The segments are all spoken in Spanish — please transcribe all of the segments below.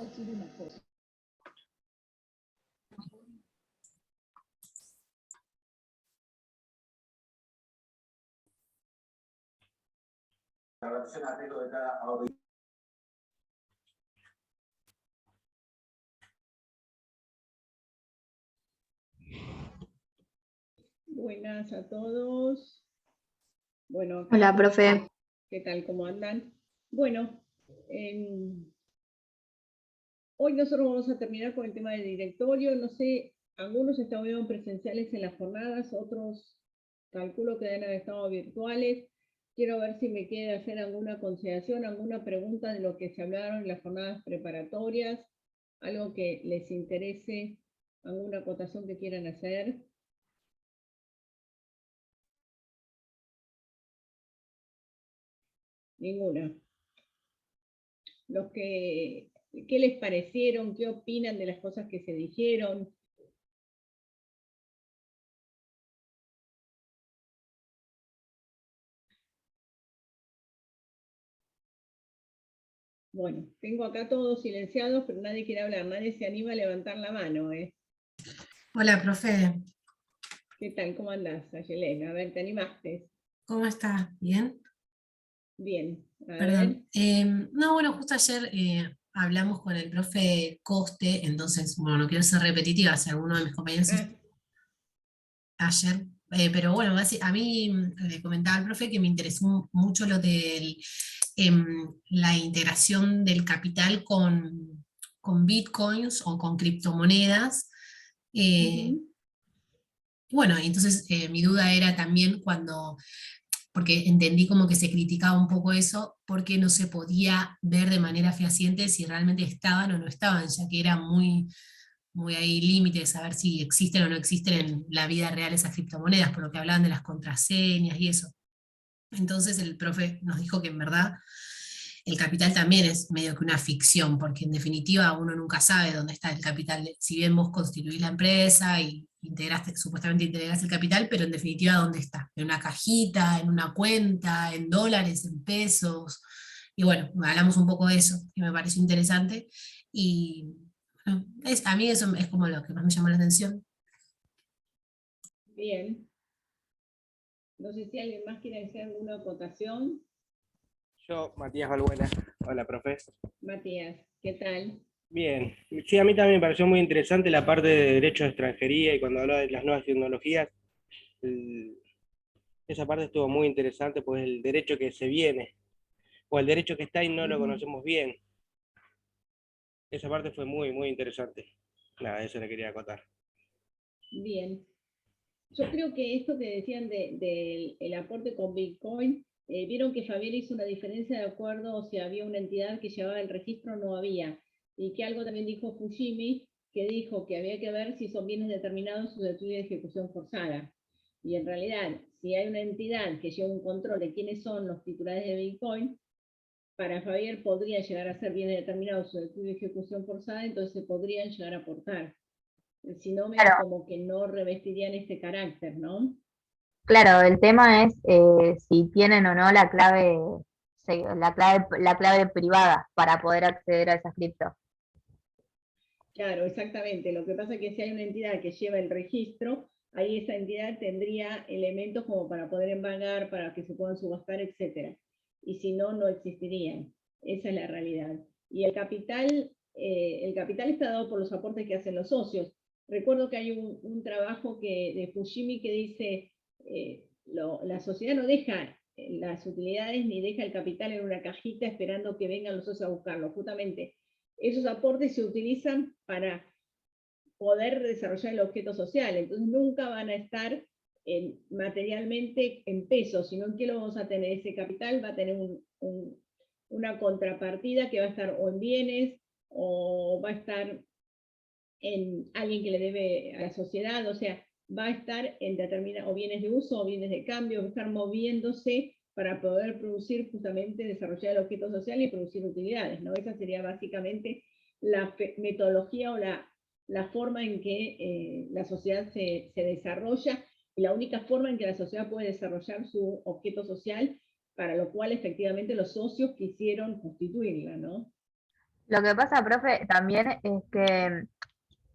decir una cosa. La relación a riesgo de cada audiencia. Buenas a todos. Bueno, Hola, profe. ¿Qué tal? ¿Cómo andan? Bueno, hoy nosotros vamos a terminar con el tema del directorio. No sé, algunos estuvieron presenciales en las jornadas, otros calculo que deben haber estado virtuales. Quiero ver si me queda hacer alguna consideración, alguna pregunta de lo que se hablaron en las jornadas preparatorias, algo que les interese, alguna acotación que quieran hacer. Ninguna. ¿Qué les parecieron? ¿Qué opinan de las cosas que se dijeron? Bueno, tengo acá todos silenciados, pero nadie quiere hablar, nadie se anima a levantar la mano, ¿eh? Hola, profe. ¿Qué tal? ¿Cómo andás, Ayelena? A ver, ¿te animaste? ¿Cómo estás? ¿Bien? Bien. A Perdón. ver. No, bueno, justo ayer hablamos con el profe Coste, entonces, bueno, no quiero ser repetitiva, si alguno de mis compañeros ayer, pero bueno, a mí le comentaba al profe que me interesó mucho lo de la integración del capital con bitcoins o con criptomonedas. Bueno, entonces mi duda era también porque entendí como que se criticaba un poco eso, porque no se podía ver de manera fehaciente si realmente estaban o no estaban, ya que era muy, muy ahí límite de saber si existen o no existen en la vida real esas criptomonedas, por lo que hablaban de las contraseñas y eso. Entonces el profe nos dijo que en verdad el capital también es medio que una ficción, porque en definitiva uno nunca sabe dónde está el capital. Si bien vos constituís la empresa y supuestamente integraste el capital, pero en definitiva ¿dónde está? En una cajita, en una cuenta, en dólares, en pesos. Y bueno, hablamos un poco de eso, que me pareció interesante. Y bueno, a mí eso es como lo que más me llamó la atención. Bien. No sé si alguien más quiere hacer alguna acotación. Yo, Matías Balbuena. Hola, profe. Matías, ¿qué tal? Bien. Sí, a mí también me pareció muy interesante la parte de derecho de extranjería y cuando hablaba de las nuevas tecnologías, esa parte estuvo muy interesante, pues el derecho que se viene, o el derecho que está y no lo conocemos bien. Esa parte fue muy, muy interesante. Nada, eso le quería acotar. Bien. Yo creo que esto que decían del aporte con Bitcoin, vieron que Javier hizo una diferencia de acuerdo si había una entidad que llevaba el registro o no había, y que algo también dijo Fujimi, que dijo que había que ver si son bienes determinados susceptibles de ejecución forzada. Y en realidad, si hay una entidad que lleva un control de quiénes son los titulares de Bitcoin, para Javier podrían llegar a ser bienes determinados susceptibles de ejecución forzada, entonces podrían llegar a aportar. Si no, me como que no revestirían este carácter, ¿no? Claro, el tema es si tienen o no la clave privada para poder acceder a esas criptos. Claro, exactamente. Lo que pasa es que si hay una entidad que lleva el registro, ahí esa entidad tendría elementos como para poder embargar, para que se puedan subastar, etc. Y si no, no existirían. Esa es la realidad. Y el capital está dado por los aportes que hacen los socios. Recuerdo que hay un trabajo de Fujimi que dice, la sociedad no deja las utilidades ni deja el capital en una cajita esperando que vengan los socios a buscarlo. Justamente esos aportes se utilizan para poder desarrollar el objeto social. Entonces nunca van a estar materialmente en pesos, sino en qué lo vamos a tener. Ese capital va a tener una contrapartida que va a estar o en bienes o va a estar en alguien que le debe a la sociedad, o sea, va a estar en o bienes de uso o bienes de cambio, va a estar moviéndose para poder producir justamente, desarrollar el objeto social y producir utilidades, ¿no? Esa sería básicamente la metodología o la forma en que la sociedad se desarrolla, y la única forma en que la sociedad puede desarrollar su objeto social, para lo cual efectivamente los socios quisieron constituirla, ¿no? Lo que pasa, profe, también es que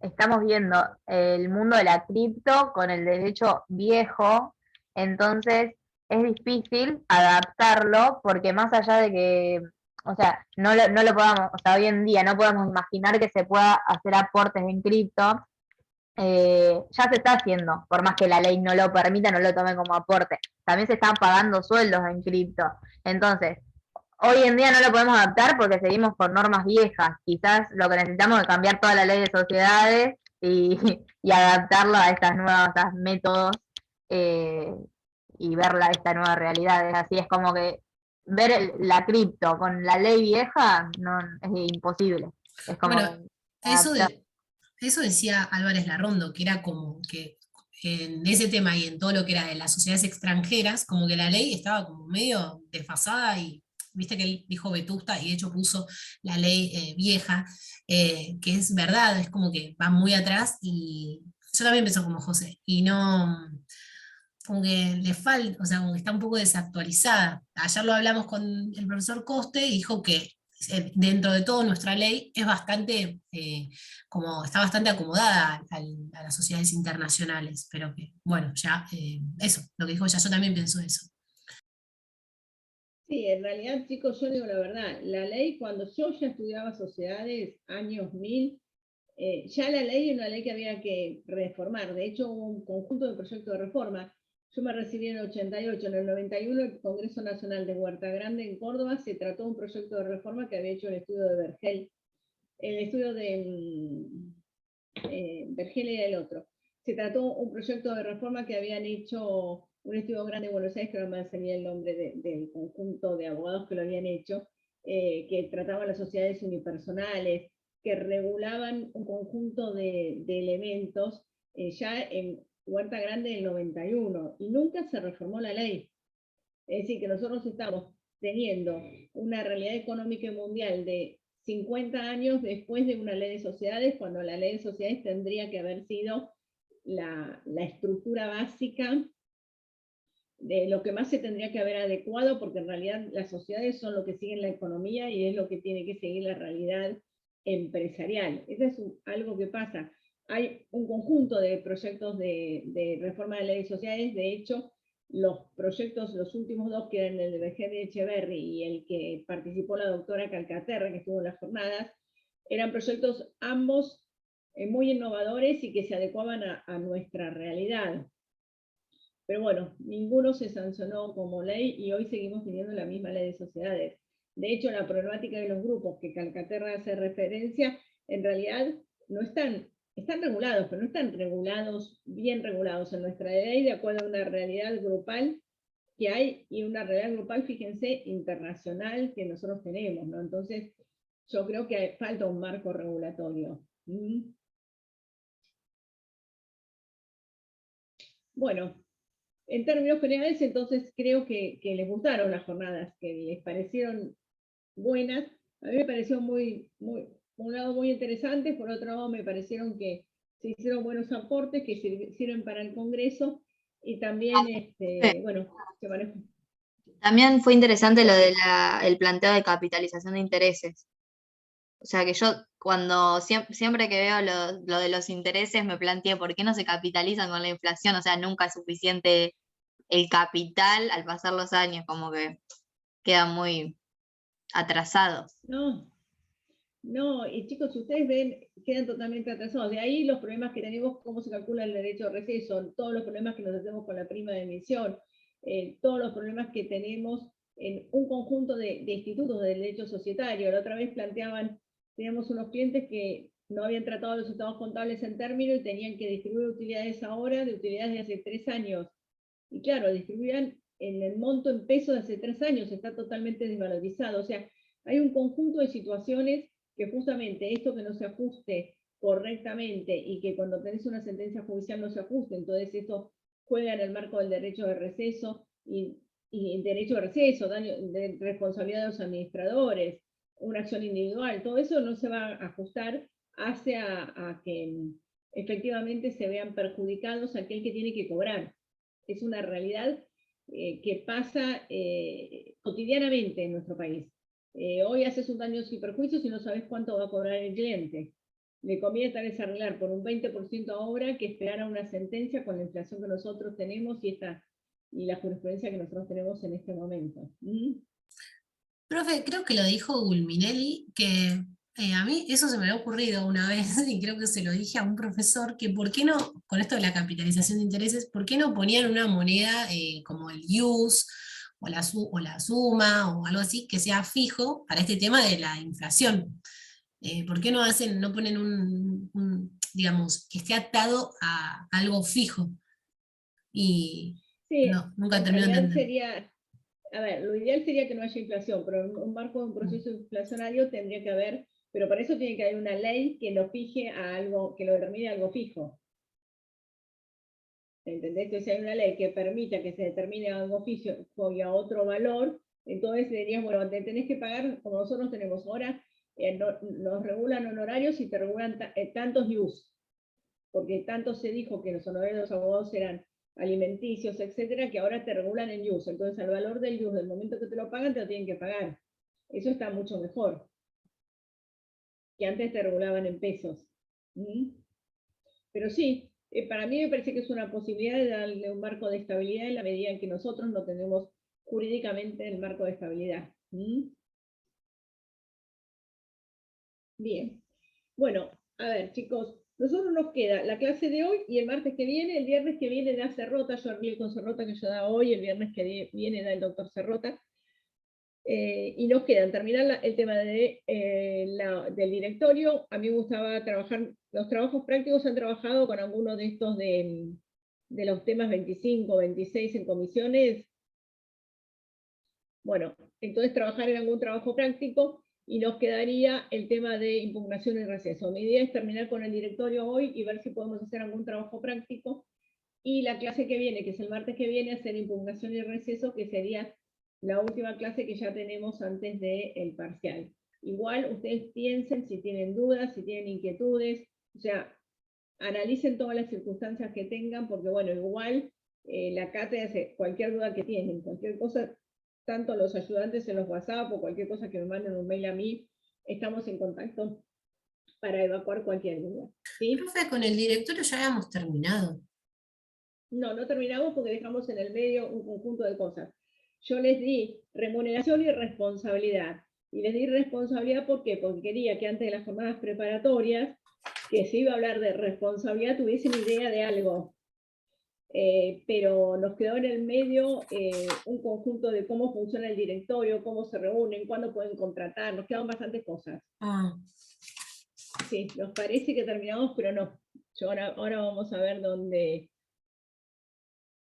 estamos viendo el mundo de la cripto con el derecho viejo, entonces es difícil adaptarlo porque más allá de que, o sea, no lo podamos, o sea, hoy en día no podemos imaginar que se pueda hacer aportes en cripto, ya se está haciendo, por más que la ley no lo permita, no lo tome como aporte. También se están pagando sueldos en cripto. Entonces, hoy en día no lo podemos adaptar porque seguimos con normas viejas. Quizás lo que necesitamos es cambiar toda la ley de sociedades y, y adaptarlo a estas nuevas métodos eh, y verla esta nueva realidad. Es así, es como que ver la cripto con la ley vieja no es imposible. Es Bueno, como eso, adaptar. eso decía Álvarez Larrondo, que era como que en ese tema y en todo lo que era de las sociedades extranjeras, como que la ley estaba como medio desfasada y viste que él dijo Vetusta y de hecho puso la ley vieja, que es verdad, es como que va muy atrás y yo también pienso como José, y no, como que le falta, o sea, como que está un poco desactualizada. Ayer lo hablamos con el profesor Coste y dijo que dentro de todo nuestra ley es bastante, como está bastante acomodada a las sociedades internacionales, pero que, bueno, ya eso, lo que dijo ella, yo también pienso eso. Sí, en realidad, chicos, yo digo la verdad, la ley, cuando yo ya estudiaba sociedades, años 1000, ya la ley es una ley que había que reformar. De hecho, hubo un conjunto de proyectos de reforma. Yo me recibí en el 88, en el 91, el Congreso Nacional de Huerta Grande en Córdoba se trató un proyecto de reforma que había hecho el estudio de Vergel, el estudio de Vergel era el otro. Se trató un proyecto de reforma que habían hecho un estudio grande en Buenos Aires, que no me salía el nombre del conjunto de abogados que lo habían hecho, que trataban las sociedades unipersonales, que regulaban un conjunto de elementos ya en Huerta Grande del 91, y nunca se reformó la ley. Es decir, que nosotros estamos teniendo una realidad económica mundial de 50 años después de una ley de sociedades, cuando la ley de sociedades tendría que haber sido la estructura básica de lo que más se tendría que haber adecuado, porque en realidad las sociedades son lo que siguen la economía y es lo que tiene que seguir la realidad empresarial. Eso es algo que pasa. Hay un conjunto de proyectos de reforma de leyes sociales. De hecho, los proyectos, los últimos dos, que eran el de Virginia Echeverry y el que participó la doctora Calcaterra, que estuvo en las jornadas, eran proyectos ambos muy innovadores y que se adecuaban a nuestra realidad. Pero bueno, ninguno se sancionó como ley y hoy seguimos teniendo la misma ley de sociedades. De hecho, la problemática de los grupos que Calcaterra hace referencia, en realidad no están regulados, pero no están regulados, bien regulados en nuestra ley, de acuerdo a una realidad grupal que hay y una realidad grupal, fíjense, internacional que nosotros tenemos, ¿no? Entonces, yo creo que falta un marco regulatorio. Bueno, en términos generales, entonces creo que les gustaron las jornadas, que les parecieron buenas. A mí me pareció por un lado muy interesantes, por otro lado me parecieron que se hicieron buenos aportes que sirven para el Congreso y también, bueno, se manejó. También fue interesante lo de el planteo de capitalización de intereses. O sea que yo cuando siempre que veo lo de los intereses me planteé por qué no se capitalizan con la inflación. O sea, nunca es suficiente el capital al pasar los años, como que queda muy atrasado. No, no, y chicos, si ustedes ven, quedan totalmente atrasados. De ahí los problemas que tenemos, cómo se calcula el derecho de receso, todos los problemas que nos hacemos con la prima de emisión, todos los problemas que tenemos en un conjunto de institutos de derecho societario. La otra vez teníamos unos clientes que no habían tratado los estados contables en término y tenían que distribuir utilidades ahora de utilidades de hace 3 años. Y claro, distribuían en el monto en pesos de hace 3 años, está totalmente desvalorizado. O sea, hay un conjunto de situaciones que justamente esto que no se ajuste correctamente y que cuando tenés una sentencia judicial no se ajuste, entonces eso juega en el marco del derecho de receso y derecho de receso, daño de responsabilidad de los administradores, una acción individual, todo eso no se va a ajustar hacia a que efectivamente se vean perjudicados aquel que tiene que cobrar. Es una realidad que pasa cotidianamente en nuestro país. Hoy haces un daño sin perjuicio si no sabes cuánto va a cobrar el cliente. Le conviene tal vez arreglar por un 20% ahora que esperar a una sentencia con la inflación que nosotros tenemos y la jurisprudencia que nosotros tenemos en este momento. Profe, creo que lo dijo Gulminelli, que a mí eso se me había ocurrido una vez y creo que se lo dije a un profesor, que por qué no, con esto de la capitalización de intereses, ¿por qué no ponían una moneda como el IUS o la suma o algo así que sea fijo para este tema de la inflación? ¿Por qué no hacen, no ponen digamos, que esté atado a algo fijo? Y Sí, no, nunca en termino de realidad entender. sería, a ver, lo ideal sería que no haya inflación, pero en un marco de un proceso inflacionario tendría que haber, pero para eso tiene que haber una ley que lo fije a algo, que lo determine a algo fijo. ¿Entendés? Que si hay una ley que permita que se determine algo fijo y a otro valor, entonces dirías, bueno, te tenés que pagar, como nosotros tenemos ahora, nos regulan honorarios y te regulan tantos IUS, porque tanto se dijo que los honorarios de los abogados eran alimenticios, etcétera, que ahora te regulan en IUS. Entonces, al valor del IUS, del momento que te lo pagan, te lo tienen que pagar. Eso está mucho mejor que antes te regulaban en pesos. ¿Mm? Pero sí, para mí me parece que es una posibilidad de darle un marco de estabilidad en la medida en que nosotros no tenemos jurídicamente el marco de estabilidad. ¿Mm? Bien. Bueno, a ver, chicos, nosotros nos queda la clase de hoy y el martes que viene, el viernes que viene da Cerrota, yo arreglé con Cerrota que yo da hoy, el viernes que viene da el doctor Cerrota. Y nos quedan terminar el tema del directorio. A mí me gustaba trabajar, los trabajos prácticos han trabajado con algunos de estos de los temas 25, 26 en comisiones. Bueno, entonces trabajar en algún trabajo práctico y nos quedaría el tema de impugnación y receso. Mi idea es terminar con el directorio hoy y ver si podemos hacer algún trabajo práctico. Y la clase que viene, que es el martes que viene, hacer impugnación y receso, que sería la última clase que ya tenemos antes del parcial. Igual ustedes piensen si tienen dudas, si tienen inquietudes, o sea, analicen todas las circunstancias que tengan, porque bueno, igual la cátedra hace cualquier duda que tienen, cualquier cosa, tanto los ayudantes en los WhatsApp o cualquier cosa que me manden un mail a mí, estamos en contacto para evacuar cualquier duda. ¿Sí? Profe, con el directorio ya habíamos terminado. No, no terminamos porque dejamos en el medio un conjunto de cosas. Yo les di remuneración y responsabilidad. Y les di responsabilidad, ¿por qué? Porque quería que antes de las jornadas preparatorias, que se iba a hablar de responsabilidad, tuviesen idea de algo. Pero nos quedó en el medio un conjunto de cómo funciona el directorio, cómo se reúnen, cuándo pueden contratar, nos quedan bastantes cosas. Ah, Sí, nos parece que terminamos, pero no. Ahora vamos a ver dónde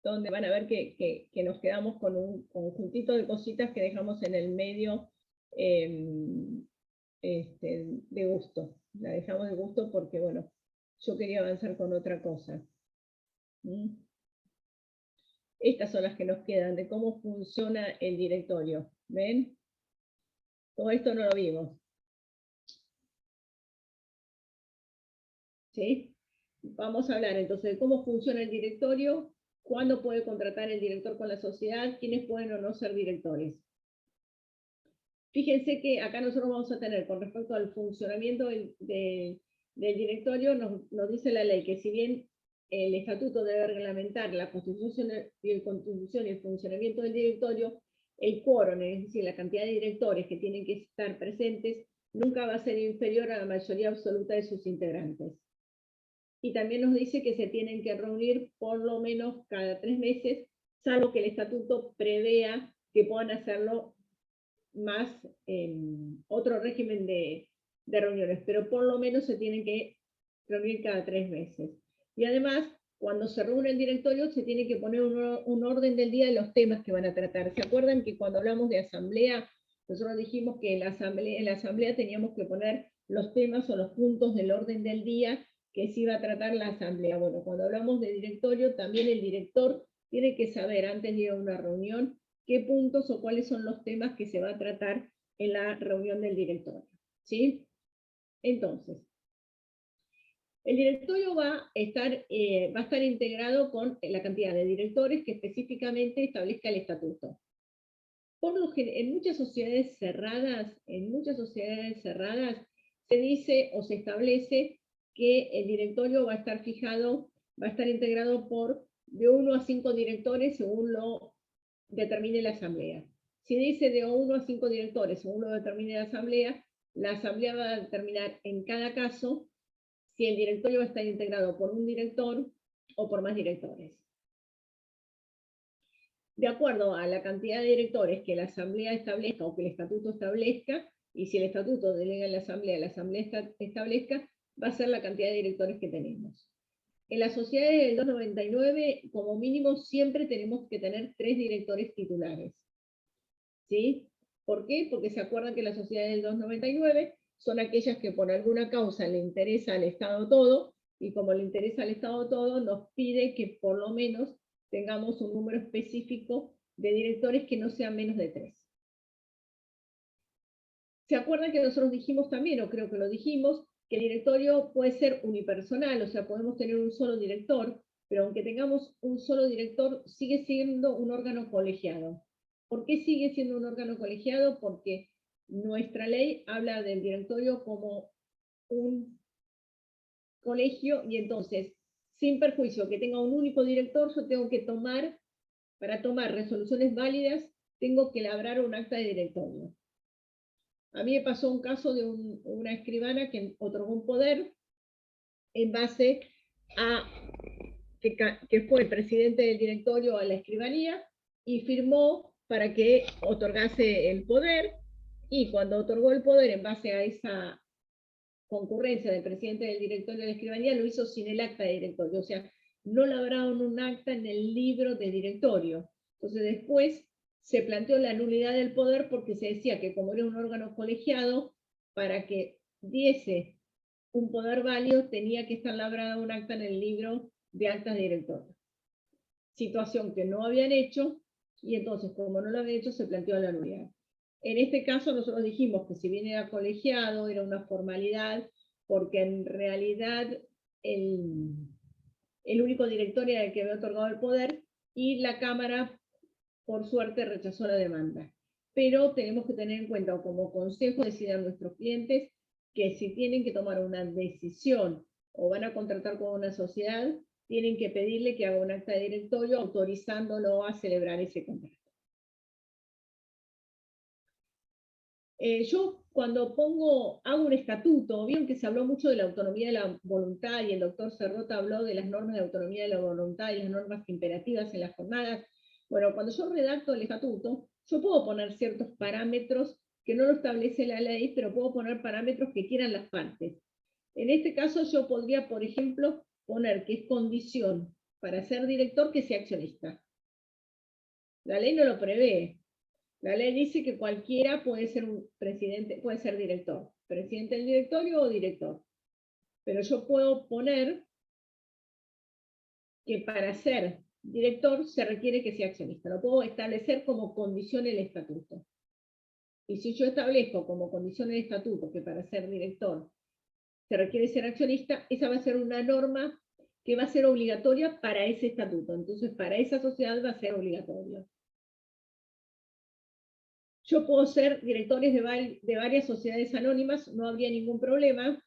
van a ver que nos quedamos con un conjuntito de cositas que dejamos en el medio de gusto. La dejamos de gusto porque, bueno, yo quería avanzar con otra cosa. ¿Mm? Estas son las que nos quedan, de cómo funciona el directorio. ¿Ven? Todo esto no lo vimos. ¿Sí? Vamos a hablar entonces de cómo funciona el directorio, cuándo puede contratar el director con la sociedad, quiénes pueden o no ser directores. Fíjense que acá nosotros vamos a tener, con respecto al funcionamiento del directorio, nos dice la ley que si bien el estatuto debe reglamentar la constitución y el funcionamiento del directorio, el quórum, es decir, la cantidad de directores que tienen que estar presentes, nunca va a ser inferior a la mayoría absoluta de sus integrantes. Y también nos dice que se tienen que reunir por lo menos cada 3 meses, salvo que el estatuto prevea que puedan hacerlo más otro régimen de reuniones, pero por lo menos se tienen que reunir cada 3 meses. Y además, cuando se reúne el directorio, se tiene que poner un orden del día de los temas que van a tratar. ¿Se acuerdan que cuando hablamos de asamblea, nosotros dijimos que en la asamblea teníamos que poner los temas o los puntos del orden del día que se iba a tratar la asamblea? Bueno, cuando hablamos de directorio, también el director tiene que saber antes de ir a una reunión qué puntos o cuáles son los temas que se va a tratar en la reunión del directorio. ¿Sí? Entonces, el directorio va a estar integrado con la cantidad de directores que específicamente establezca el estatuto. en muchas sociedades cerradas, se dice o se establece que el directorio va a estar fijado, va a estar integrado por de 1 a 5 directores según lo determine la asamblea. Si dice de 1 a 5 directores según lo determine la asamblea va a determinar en cada caso si el directorio va a estar integrado por un director o por más directores. De acuerdo a la cantidad de directores que la asamblea establezca o que el estatuto establezca, y si el estatuto delega en la asamblea establezca, va a ser la cantidad de directores que tenemos. En las sociedades del 299, como mínimo, siempre tenemos que tener 3 directores titulares. ¿Sí? ¿Por qué? Porque se acuerdan que las sociedades del 299 son aquellas que por alguna causa le interesa al Estado todo, y como le interesa al Estado todo, nos pide que por lo menos tengamos un número específico de directores que no sean menos de 3. ¿Se acuerdan que nosotros dijimos también, o creo que lo dijimos, que el directorio puede ser unipersonal, o sea, podemos tener un solo director, pero aunque tengamos un solo director, sigue siendo un órgano colegiado. ¿Por qué sigue siendo un órgano colegiado? Porque nuestra ley habla del directorio como un colegio, y entonces, sin perjuicio que tenga un único director, yo tengo que para tomar resoluciones válidas, tengo que labrar un acta de directorio. A mí me pasó un caso de una escribana que otorgó un poder en base a que fue el presidente del directorio a la escribanía y firmó para que otorgase el poder, y cuando otorgó el poder en base a esa concurrencia del presidente del directorio de la escribanía, lo hizo sin el acta de directorio, o sea, no labraron un acta en el libro de directorio. Entonces después se planteó la nulidad del poder porque se decía que como era un órgano colegiado, para que diese un poder válido tenía que estar labrado un acta en el libro de actas de directorio. Situación que no habían hecho, y entonces como no lo habían hecho se planteó la nulidad. En este caso nosotros dijimos que si bien era colegiado, era una formalidad, porque en realidad el único director era el que había otorgado el poder, y la Cámara, por suerte, rechazó la demanda. Pero tenemos que tener en cuenta, o como consejo decidan nuestros clientes, que si tienen que tomar una decisión o van a contratar con una sociedad, tienen que pedirle que haga un acta de directorio autorizándolo a celebrar ese contrato. Yo cuando hago un estatuto, vieron que se habló mucho de la autonomía de la voluntad, y el doctor Cerrota habló de las normas de autonomía de la voluntad y las normas imperativas en las jornadas. Bueno, cuando yo redacto el estatuto, yo puedo poner ciertos parámetros que no lo establece la ley, pero puedo poner parámetros que quieran las partes. En este caso yo podría, por ejemplo, poner que es condición para ser director que sea accionista. La ley no lo prevé. La ley dice que cualquiera puede ser un presidente, puede ser director, presidente del directorio o director. Pero yo puedo poner que para ser director se requiere que sea accionista. Lo puedo establecer como condición el estatuto. Y si yo establezco como condición el estatuto que para ser director se requiere ser accionista, esa va a ser una norma que va a ser obligatoria para ese estatuto. Entonces, para esa sociedad va a ser obligatorio. Yo puedo ser directores de varias sociedades anónimas, no habría ningún problema,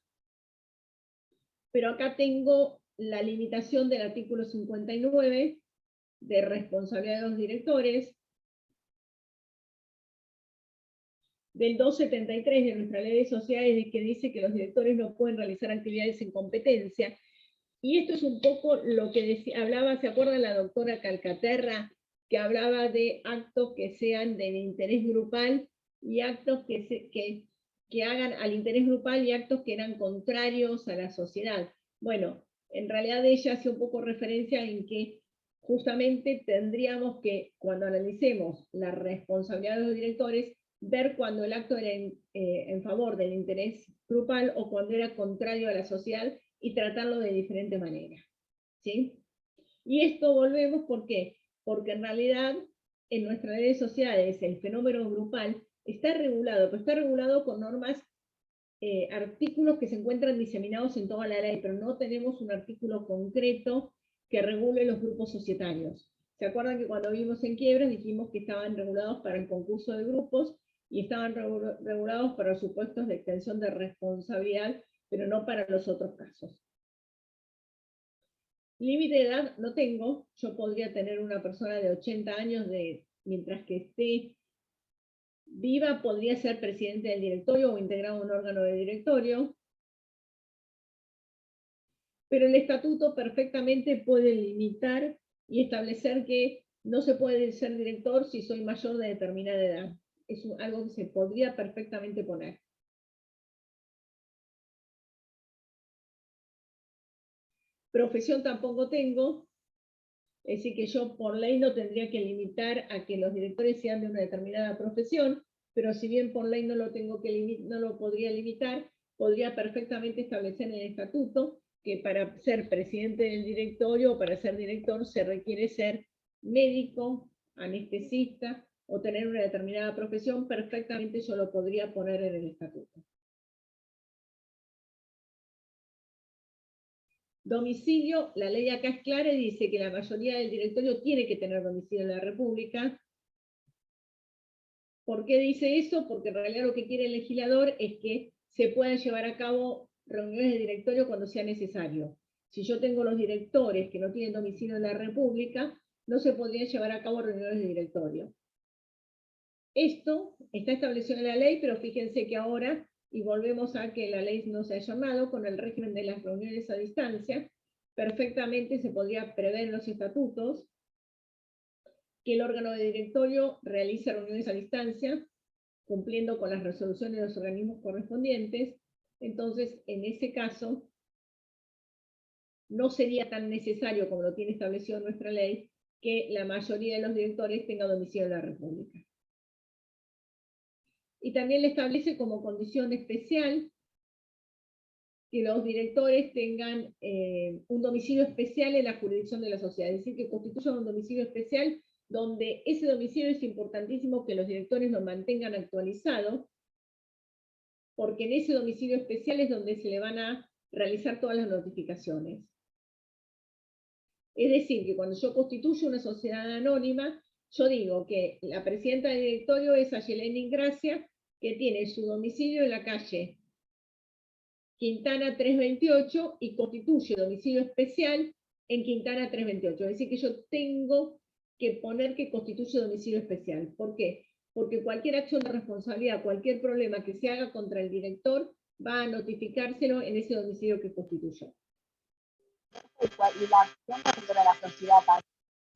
pero acá tengo la limitación del artículo 59 de responsabilidad de los directores, del 273 de nuestra ley de sociedades, que dice que los directores no pueden realizar actividades en competencia. Y esto es un poco lo que hablaba, ¿se acuerdan la doctora Calcaterra? Que hablaba de actos que sean del interés grupal y actos que hagan al interés grupal y actos que eran contrarios a la sociedad. Bueno, en realidad ella hace un poco referencia en que justamente tendríamos que, cuando analicemos la responsabilidad de los directores, ver cuando el acto era en favor del interés grupal o cuando era contrario a la sociedad y tratarlo de diferente manera. ¿Sí? Y esto volvemos, ¿por qué? Porque en realidad en nuestra ley de sociedades el fenómeno grupal está regulado, pero está regulado con normas, artículos que se encuentran diseminados en toda la ley, pero no tenemos un artículo concreto que regule los grupos societarios. ¿Se acuerdan que cuando vimos en quiebras dijimos que estaban regulados para el concurso de grupos y estaban regulados para los supuestos de extensión de responsabilidad, pero no para los otros casos? Límite de edad no tengo. Yo podría tener una persona de 80 años, mientras que esté viva, podría ser presidente del directorio o integrado en un órgano de directorio. Pero el estatuto perfectamente puede limitar y establecer que no se puede ser director si soy mayor de determinada edad. Es algo que se podría perfectamente poner. Profesión tampoco tengo, es decir, que yo por ley no tendría que limitar a que los directores sean de una determinada profesión, pero si bien por ley no lo podría limitar, podría perfectamente establecer en el estatuto que para ser presidente del directorio o para ser director se requiere ser médico, anestesista o tener una determinada profesión. Perfectamente yo lo podría poner en el estatuto. Domicilio, la ley acá es clara y dice que la mayoría del directorio tiene que tener domicilio en la República. ¿Por qué dice eso? Porque en realidad lo que quiere el legislador es que se puedan llevar a cabo reuniones de directorio cuando sea necesario. Si yo tengo los directores que no tienen domicilio en la República, no se podrían llevar a cabo reuniones de directorio. Esto está establecido en la ley, pero fíjense que ahora, y volvemos a que la ley no se ha llamado, con el régimen de las reuniones a distancia, perfectamente se podría prever en los estatutos que el órgano de directorio realice reuniones a distancia, cumpliendo con las resoluciones de los organismos correspondientes. Entonces, en ese caso, no sería tan necesario, como lo tiene establecido nuestra ley, que la mayoría de los directores tenga domicilio en la República. Y también le establece como condición especial que los directores tengan un domicilio especial en la jurisdicción de la sociedad, es decir, que constituyan un domicilio especial donde ese domicilio es importantísimo que los directores lo mantengan actualizado, porque en ese domicilio especial es donde se le van a realizar todas las notificaciones. Es decir, que cuando yo constituyo una sociedad anónima, yo digo que la presidenta del directorio es Ayelén Ingracia, que tiene su domicilio en la calle Quintana 328 y constituye domicilio especial en Quintana 328. Es decir, que yo tengo que poner que constituye domicilio especial. ¿Por qué? Porque cualquier acción de responsabilidad, cualquier problema que se haga contra el director, va a notificárselo en ese domicilio que constituyó. ¿Y la acción contra la sociedad para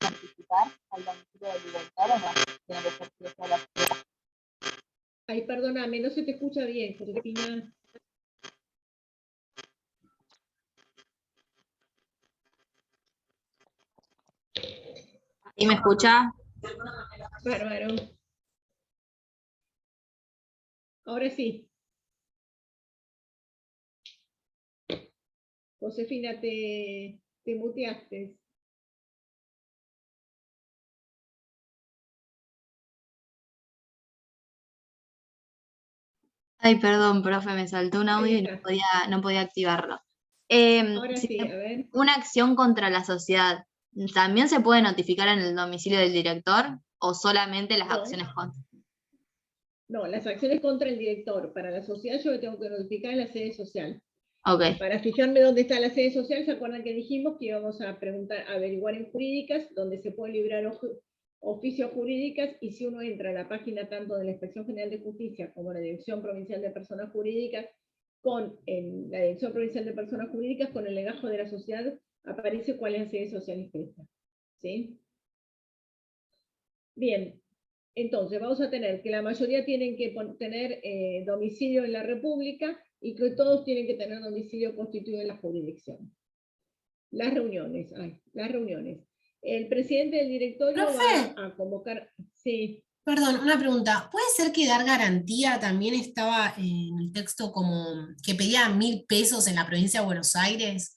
notificar al domicilio del director o no? Tiene que ser fiesta de la sociedad. Ay, perdóname, no se te escucha bien, Josefina. ¿Y me escucha? Bárbaro. Ahora sí. Josefina, te muteaste. Ay, perdón, profe, me saltó un audio Ahí y está. no podía activarlo. Ahora sí, a ver. Una acción contra la sociedad, ¿también se puede notificar en el domicilio del director o solamente las No. acciones contra? No, las acciones contra el director. Para la sociedad yo me tengo que notificar en la sede social. Ok, Para fijarme dónde está la sede social, ¿se acuerdan que dijimos que íbamos a averiguar en jurídicas, donde se pueden librar oficios jurídicas, y si uno entra a la página tanto de la Inspección General de Justicia como la Dirección Provincial de Personas Jurídicas, en la Dirección Provincial de Personas Jurídicas, con el legajo de la sociedad, aparece cuál es la sede social inscrita. ¿Sí? Bien, entonces vamos a tener que la mayoría tienen que tener domicilio en la República y que todos tienen que tener domicilio constituido en la jurisdicción. Las reuniones. El presidente del directorio ¡Profe! va a convocar. Sí. Perdón, una pregunta. ¿Puede ser que dar garantía también estaba en el texto como que pedía 1.000 pesos en la provincia de Buenos Aires?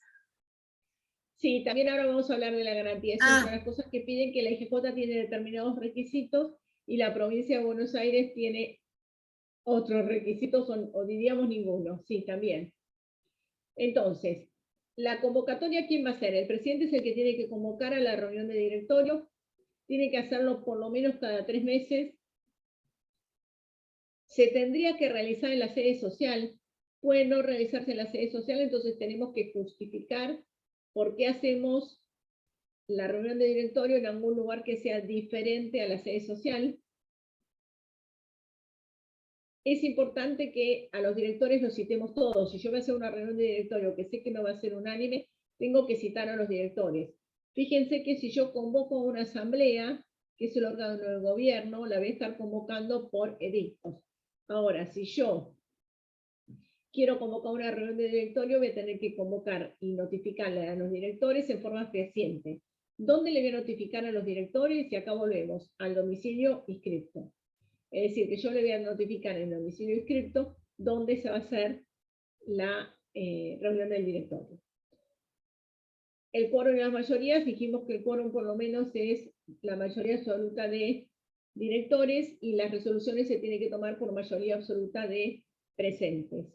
Sí, también ahora vamos a hablar de la garantía. Es una de las cosas que piden, que la IGJ tiene determinados requisitos y la provincia de Buenos Aires tiene otros requisitos, o diríamos ninguno. Sí, también. Entonces, la convocatoria, ¿quién va a ser? El presidente es el que tiene que convocar a la reunión de directorio. tiene que hacerlo por lo menos cada 3 meses. Se tendría que realizar en la sede social, puede no realizarse en la sede social, entonces tenemos que justificar por qué hacemos la reunión de directorio en algún lugar que sea diferente a la sede social. Es importante que a los directores los citemos todos. Si yo voy a hacer una reunión de directorio que sé que no va a ser unánime, tengo que citar a los directores. Fíjense que si yo convoco a una asamblea, que es el órgano del gobierno, la voy a estar convocando por edictos. Ahora, si yo quiero convocar una reunión de directorio, voy a tener que convocar y notificarle a los directores en forma fehaciente. ¿Dónde le voy a notificar a los directores? Y acá volvemos al domicilio inscripto. Es decir, que yo le voy a notificar en el domicilio inscripto dónde se va a hacer la reunión del directorio. El quórum y las mayorías, dijimos que el quórum por lo menos es la mayoría absoluta de directores y las resoluciones se tienen que tomar por mayoría absoluta de presentes,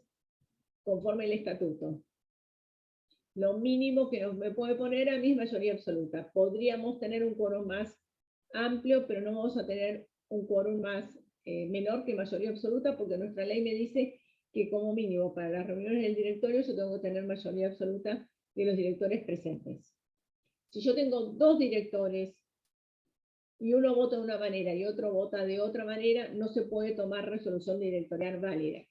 conforme el estatuto. Lo mínimo que me puede poner a mí es mayoría absoluta. Podríamos tener un quórum más amplio, pero no vamos a tener un quórum más menor que mayoría absoluta, porque nuestra ley me dice que como mínimo para las reuniones del directorio yo tengo que tener mayoría absoluta de los directores presentes. Si yo tengo 2 directores y uno vota de una manera y otro vota de otra manera, no se puede tomar resolución directorial válida.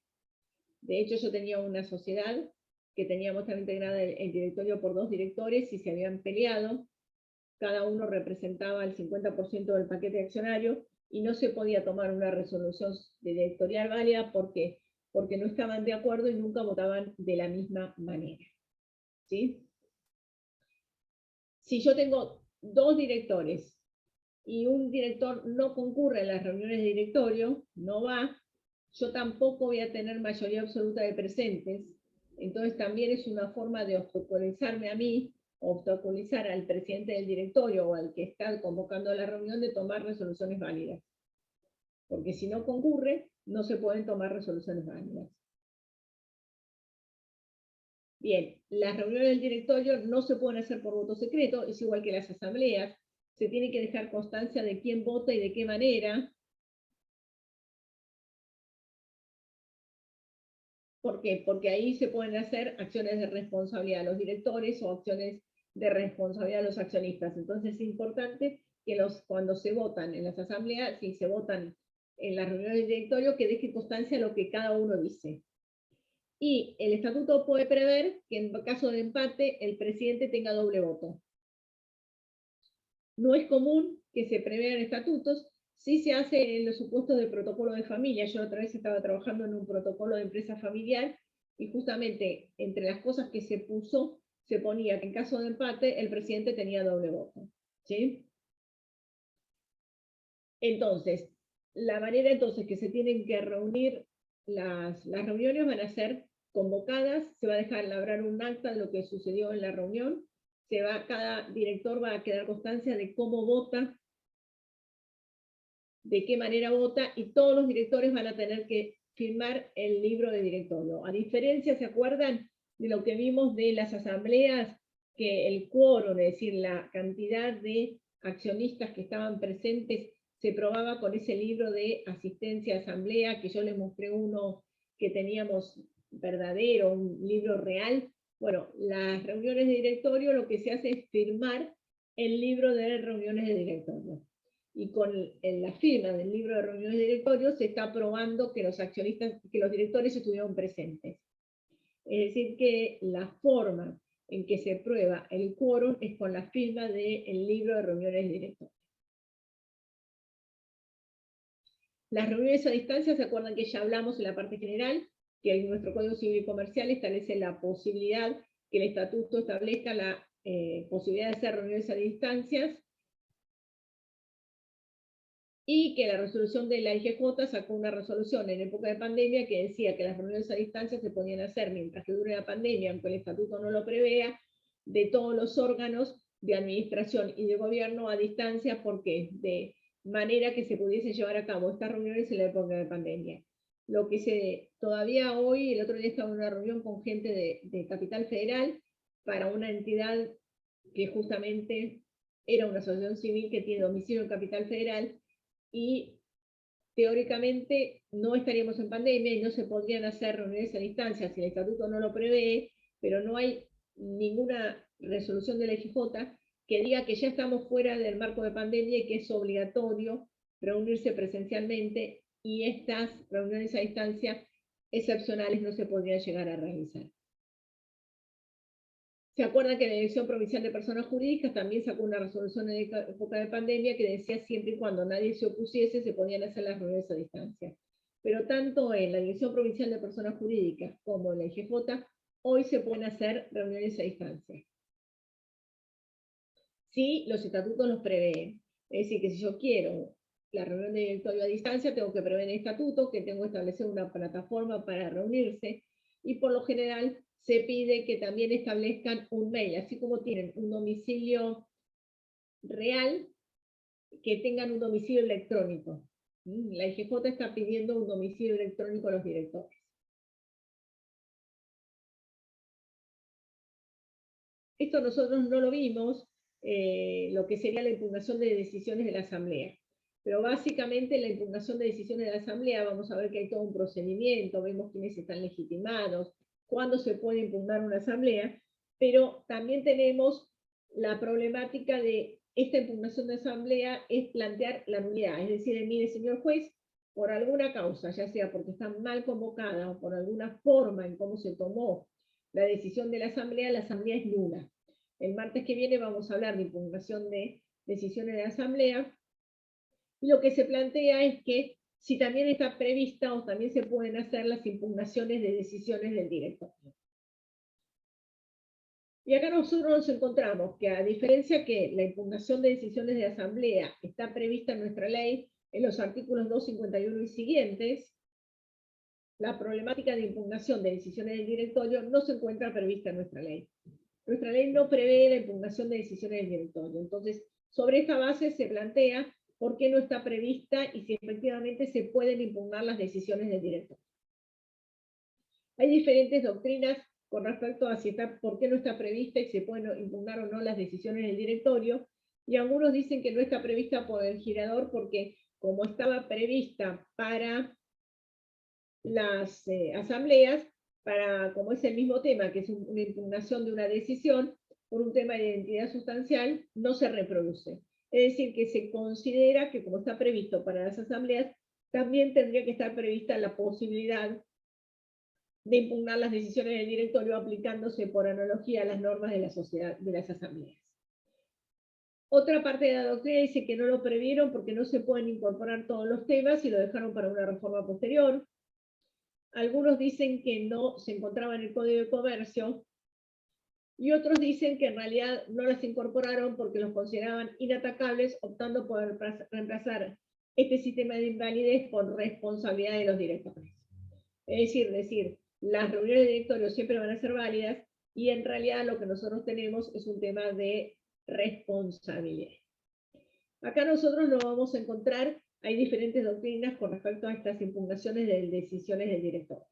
De hecho, yo tenía una sociedad que teníamos también integrada el directorio por 2 directores y se habían peleado, cada uno representaba el 50% del paquete accionario y no se podía tomar una resolución directorial válida. ¿Por qué? Porque no estaban de acuerdo y nunca votaban de la misma manera. ¿Sí? Si yo tengo 2 directores y un director no concurre en las reuniones de directorio, no va, yo tampoco voy a tener mayoría absoluta de presentes, entonces también es una forma de obstaculizarme a mí, obstaculizar al presidente del directorio o al que está convocando la reunión de tomar resoluciones válidas. Porque si no concurre, no se pueden tomar resoluciones válidas. Bien, las reuniones del directorio no se pueden hacer por voto secreto, es igual que las asambleas, se tiene que dejar constancia de quién vota y de qué manera. ¿Por qué? Porque ahí se pueden hacer acciones de responsabilidad a los directores o acciones de responsabilidad a los accionistas. Entonces es importante que cuando se votan en las asambleas, si se votan en las reuniones del directorio, que deje constancia lo que cada uno dice. Y el estatuto puede prever que en caso de empate el presidente tenga doble voto. No es común que se prevean estatutos, sí se hace en los supuestos de protocolo de familia. Yo otra vez estaba trabajando en un protocolo de empresa familiar y justamente entre las cosas que se puso, se ponía que en caso de empate el presidente tenía doble voto. ¿Sí? Entonces, la manera entonces que se tienen que reunir las reuniones van a ser convocadas, se va a dejar labrar un acta de lo que sucedió en la reunión, cada director va a quedar constancia de cómo vota, de qué manera vota, y todos los directores van a tener que firmar el libro de directorio. A diferencia, ¿se acuerdan de lo que vimos de las asambleas? Que el quórum, es decir, la cantidad de accionistas que estaban presentes, se probaba con ese libro de asistencia a asamblea, que yo les mostré uno que teníamos verdadero, un libro real. Bueno, las reuniones de directorio lo que se hace es firmar el libro de reuniones de directorio. Y con la firma del libro de reuniones de directorio se está probando que los accionistas, que los directores estuvieron presentes. Es decir, que la forma en que se prueba el quórum es con la firma del libro de reuniones de directorio. Las reuniones a distancia, ¿se acuerdan que ya hablamos en la parte general? Que en nuestro Código Civil y Comercial establece la posibilidad, que el estatuto establezca la posibilidad de hacer reuniones a distancias, y que la resolución de la IGJ sacó una resolución en época de pandemia que decía que las reuniones a distancia se podían hacer mientras que dure la pandemia, aunque el estatuto no lo prevea, de todos los órganos de administración y de gobierno a distancia, porque de manera que se pudiese llevar a cabo estas reuniones en la época de pandemia. Lo que todavía hoy, el otro día estaba en una reunión con gente de Capital Federal para una entidad que justamente era una asociación civil que tiene domicilio en Capital Federal y teóricamente no estaríamos en pandemia y no se podrían hacer reuniones a distancia si el estatuto no lo prevé, pero no hay ninguna resolución de la IGJ que diga que ya estamos fuera del marco de pandemia y que es obligatorio reunirse presencialmente y estas reuniones a distancia excepcionales no se podrían llegar a realizar. ¿Se acuerdan que la Dirección Provincial de Personas Jurídicas también sacó una resolución en época de pandemia que decía siempre y cuando nadie se opusiese se podían hacer las reuniones a distancia? Pero tanto en la Dirección Provincial de Personas Jurídicas como en la IGJ, hoy se pueden hacer reuniones a distancia. Sí, los estatutos los prevén. Es decir, que si yo quiero la reunión de directorio a distancia, tengo que prever el estatuto, que tengo que establecer una plataforma para reunirse, y por lo general se pide que también establezcan un mail, así como tienen un domicilio real, que tengan un domicilio electrónico. La IGJ está pidiendo un domicilio electrónico a los directores. Esto nosotros no lo vimos, lo que sería la impugnación de decisiones de la Asamblea. Pero básicamente la impugnación de decisiones de la Asamblea, vamos a ver que hay todo un procedimiento, vemos quiénes están legitimados, cuándo se puede impugnar una Asamblea, pero también tenemos la problemática de esta impugnación de Asamblea es plantear la nulidad, es decir, mire, señor juez, por alguna causa, ya sea porque está mal convocada o por alguna forma en cómo se tomó la decisión de la Asamblea es nula. El martes que viene vamos a hablar de impugnación de decisiones de la Asamblea, y lo que se plantea es que si también está prevista o también se pueden hacer las impugnaciones de decisiones del directorio. Y acá nosotros nos encontramos que a diferencia que la impugnación de decisiones de Asamblea está prevista en nuestra ley, en los artículos 251 y siguientes, la problemática de impugnación de decisiones del directorio no se encuentra prevista en nuestra ley. Nuestra ley no prevé la impugnación de decisiones del directorio. Entonces, sobre esta base se plantea por qué no está prevista y si efectivamente se pueden impugnar las decisiones del directorio. Hay diferentes doctrinas con respecto a si está, por qué no está prevista y si se pueden impugnar o no las decisiones del directorio, y algunos dicen que no está prevista por el girador porque como estaba prevista para las asambleas, como es el mismo tema, que es una impugnación de una decisión por un tema de identidad sustancial, no se reproduce. Es decir, que se considera que como está previsto para las asambleas, también tendría que estar prevista la posibilidad de impugnar las decisiones del directorio aplicándose por analogía a las normas de la sociedad, de las asambleas. Otra parte de la doctrina dice que no lo previeron porque no se pueden incorporar todos los temas y lo dejaron para una reforma posterior. Algunos dicen que no se encontraba en el Código de Comercio, y otros dicen que en realidad no las incorporaron porque los consideraban inatacables, optando por reemplazar este sistema de invalidez por responsabilidad de los directores. Es decir, las reuniones de directorio siempre van a ser válidas, y en realidad lo que nosotros tenemos es un tema de responsabilidad. Acá nosotros lo vamos a encontrar. Hay diferentes doctrinas con respecto a estas impugnaciones de decisiones del directorio.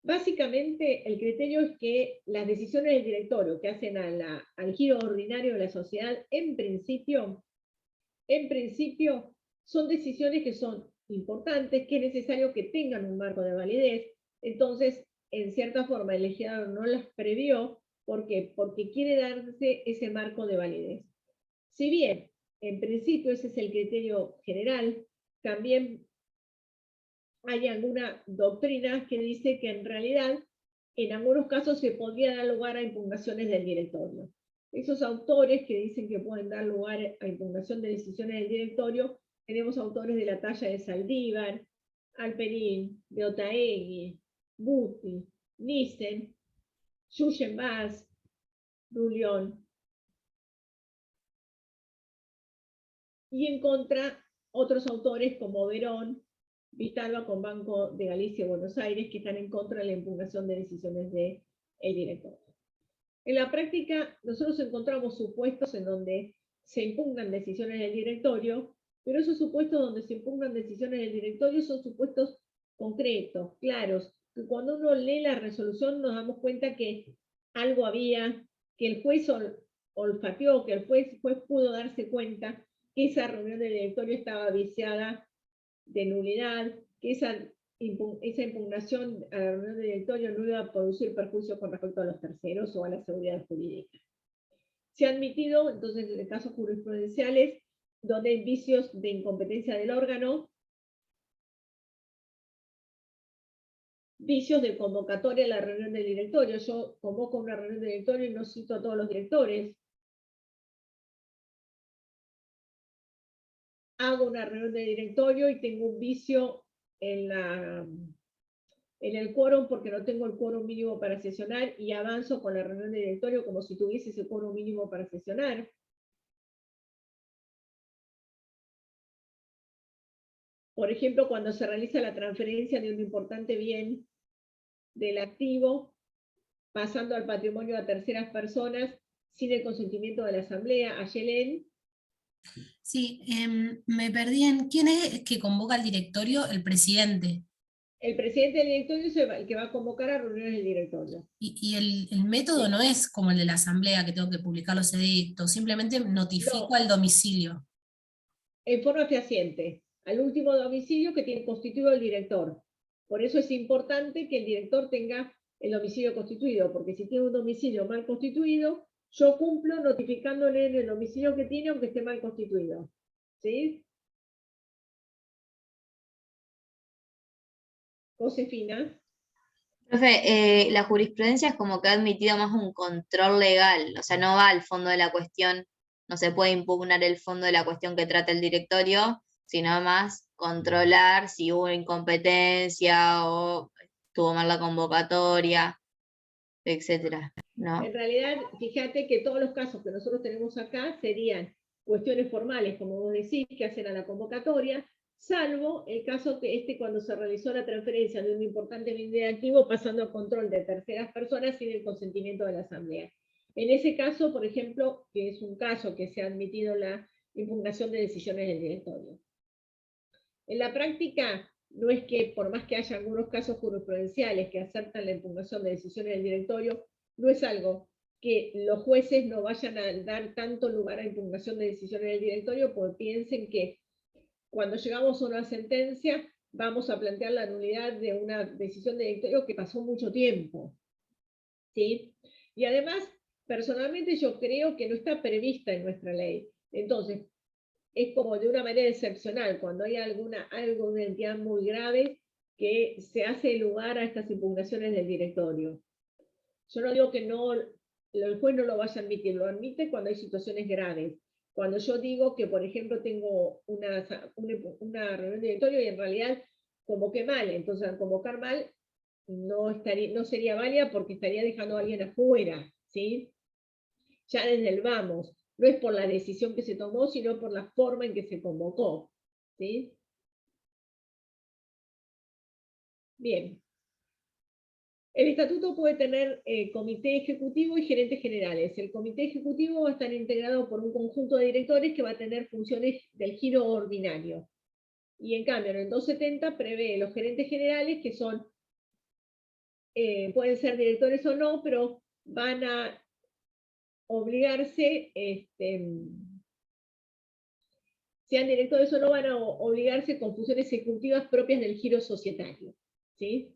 Básicamente, el criterio es que las decisiones del directorio que hacen al giro ordinario de la sociedad, en principio, son decisiones que son importantes, que es necesario que tengan un marco de validez. Entonces, en cierta forma, el legislador no las previó. ¿Por qué? Porque quiere darse ese marco de validez. Si bien, en principio, ese es el criterio general, también hay alguna doctrina que dice que en realidad, en algunos casos se podría dar lugar a impugnaciones del directorio. Esos autores que dicen que pueden dar lugar a impugnación de decisiones del directorio, tenemos autores de la talla de Saldívar, Alperín, de Otaegui, Buti, Nissen, Yuyenbaz, Rulión. Y en contra, otros autores como Verón, Vistalba con Banco de Galicia y Buenos Aires, que están en contra de la impugnación de decisiones del directorio. En la práctica, nosotros encontramos supuestos en donde se impugnan decisiones del directorio, pero esos supuestos donde se impugnan decisiones del directorio son supuestos concretos, claros, que cuando uno lee la resolución nos damos cuenta que algo había, que el juez olfateó, que el juez pudo darse cuenta que esa reunión del directorio estaba viciada de nulidad, que esa impugnación a la reunión del directorio no iba a producir perjuicio con respecto a los terceros o a la seguridad jurídica. Se ha admitido, entonces, en casos jurisprudenciales, donde hay vicios de incompetencia del órgano, vicios de convocatoria a la reunión del directorio. Yo convoco una reunión del directorio y no cito a todos los directores. Hago una reunión del directorio y tengo un vicio en el quórum porque no tengo el quórum mínimo para sesionar y avanzo con la reunión del directorio como si tuviese ese quórum mínimo para sesionar. Por ejemplo, cuando se realiza la transferencia de un importante bien del activo, pasando al patrimonio a terceras personas, sin el consentimiento de la asamblea, a Yelén. Sí, me perdí en quién es que convoca al directorio, el presidente. El presidente del directorio es el que va a convocar a reuniones del directorio. Y el método no es como el de la asamblea, que tengo que publicar los edictos, simplemente notifico No. al domicilio. En forma fehaciente, al último domicilio que tiene constituido el director. Por eso es importante que el director tenga el domicilio constituido, porque si tiene un domicilio mal constituido, yo cumplo notificándole en el domicilio que tiene, aunque esté mal constituido. ¿Sí? Josefina. Profe, la jurisprudencia es como que ha admitido más un control legal, o sea, no va al fondo de la cuestión, no se puede impugnar el fondo de la cuestión que trata el directorio, sino más controlar si hubo incompetencia o tuvo mal la convocatoria, etcétera, ¿no? En realidad, fíjate que todos los casos que nosotros tenemos acá serían cuestiones formales, como vos decís, que hacen a la convocatoria, salvo el caso que cuando se realizó la transferencia de un importante bien de activo pasando a control de terceras personas sin el consentimiento de la asamblea. En ese caso, por ejemplo, que es un caso que se ha admitido la impugnación de decisiones del directorio. En la práctica, no es que por más que haya algunos casos jurisprudenciales que aceptan la impugnación de decisiones del directorio, no es algo que los jueces no vayan a dar tanto lugar a impugnación de decisiones del directorio porque piensen que cuando llegamos a una sentencia vamos a plantear la nulidad de una decisión de directorio que pasó mucho tiempo. ¿Sí? Y además, personalmente yo creo que no está prevista en nuestra ley. Entonces, es como de una manera excepcional, cuando hay algo de entidad muy grave, que se hace lugar a estas impugnaciones del directorio. Yo no digo que no, el juez no lo vaya a admitir, lo admite cuando hay situaciones graves. Cuando yo digo que, por ejemplo, tengo una reunión de directorio y en realidad convoqué mal, entonces al convocar mal no sería válida porque estaría dejando a alguien afuera, ¿sí? Ya desde el vamos. No es por la decisión que se tomó, sino por la forma en que se convocó. ¿Sí? Bien. El estatuto puede tener comité ejecutivo y gerentes generales. El comité ejecutivo va a estar integrado por un conjunto de directores que va a tener funciones del giro ordinario. Y en cambio, en el 270 prevé los gerentes generales que son, pueden ser directores o no, pero van a obligarse, sean directores o no, van a obligarse con funciones ejecutivas propias del giro societario. ¿Sí?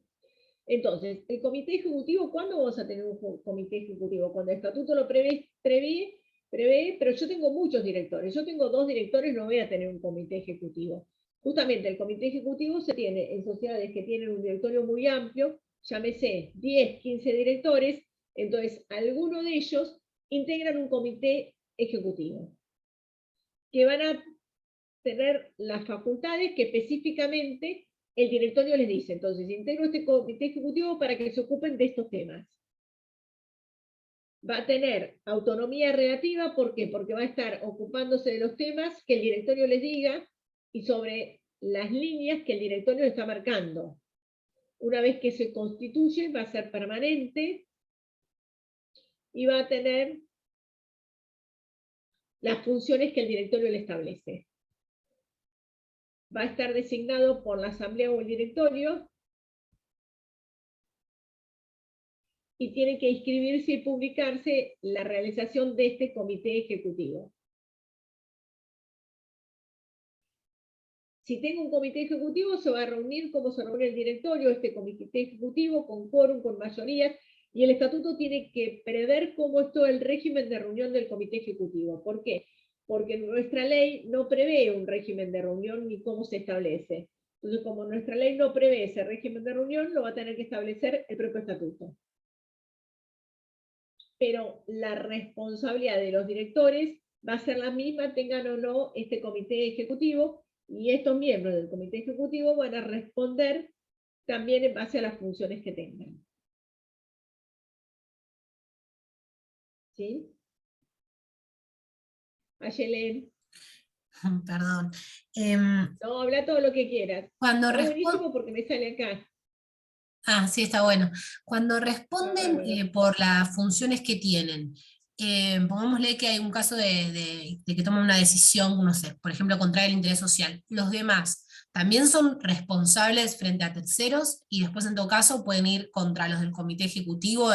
Entonces, el comité ejecutivo, ¿cuándo vamos a tener un comité ejecutivo? Cuando el estatuto lo prevé, pero yo tengo muchos directores. Yo tengo 2 directores, no voy a tener un comité ejecutivo. Justamente el comité ejecutivo se tiene en sociedades que tienen un directorio muy amplio, llámese 10, 15 directores, entonces algunos de ellos integran un comité ejecutivo, que van a tener las facultades que específicamente el directorio les dice. Entonces, integro este comité ejecutivo para que se ocupen de estos temas. Va a tener autonomía relativa, ¿por qué? Porque va a estar ocupándose de los temas que el directorio les diga y sobre las líneas que el directorio está marcando. Una vez que se constituye, va a ser permanente y va a tener las funciones que el directorio le establece. Va a estar designado por la asamblea o el directorio y tiene que inscribirse y publicarse la realización de este comité ejecutivo. Si tengo un comité ejecutivo, se va a reunir como se reúne el directorio, este comité ejecutivo, con quórum, con mayorías, y el estatuto tiene que prever cómo es todo el régimen de reunión del comité ejecutivo. ¿Por qué? Porque nuestra ley no prevé un régimen de reunión ni cómo se establece. Entonces, como nuestra ley no prevé ese régimen de reunión, lo va a tener que establecer el propio estatuto. Pero la responsabilidad de los directores va a ser la misma, tengan o no este comité ejecutivo, y estos miembros del comité ejecutivo van a responder también en base a las funciones que tengan. ¿Sí? Ayelen. Perdón. No, habla todo lo que quieras. Cuando Está responden, buenísimo porque me sale acá. sí, está bueno. Cuando responden bárbaro. por las funciones que tienen, pongámosle que hay un caso de que toman una decisión, no sé, por ejemplo, contra el interés social. Los demás también son responsables frente a terceros y después en todo caso pueden ir contra los del comité ejecutivo,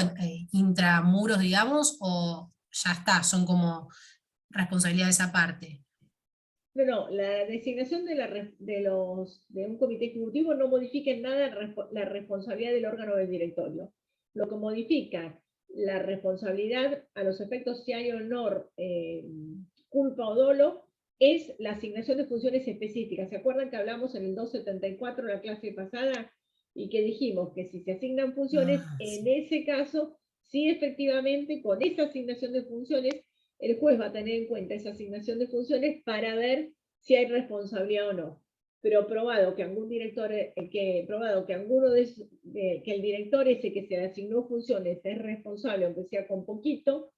intramuros, digamos, o ya está, son como responsabilidad de esa parte. No, la designación de un comité ejecutivo no modifica en nada la responsabilidad del órgano del directorio. Lo que modifica la responsabilidad a los efectos si hay honor, culpa o dolo, es la asignación de funciones específicas. ¿Se acuerdan que hablamos en el 274 la clase pasada? Y que dijimos que si se asignan funciones, en ese caso, sí efectivamente con esa asignación de funciones, el juez va a tener en cuenta esa asignación de funciones para ver si hay responsabilidad o no. Pero probado que algún director, que el director ese que se le asignó funciones es responsable, aunque sea con poquito,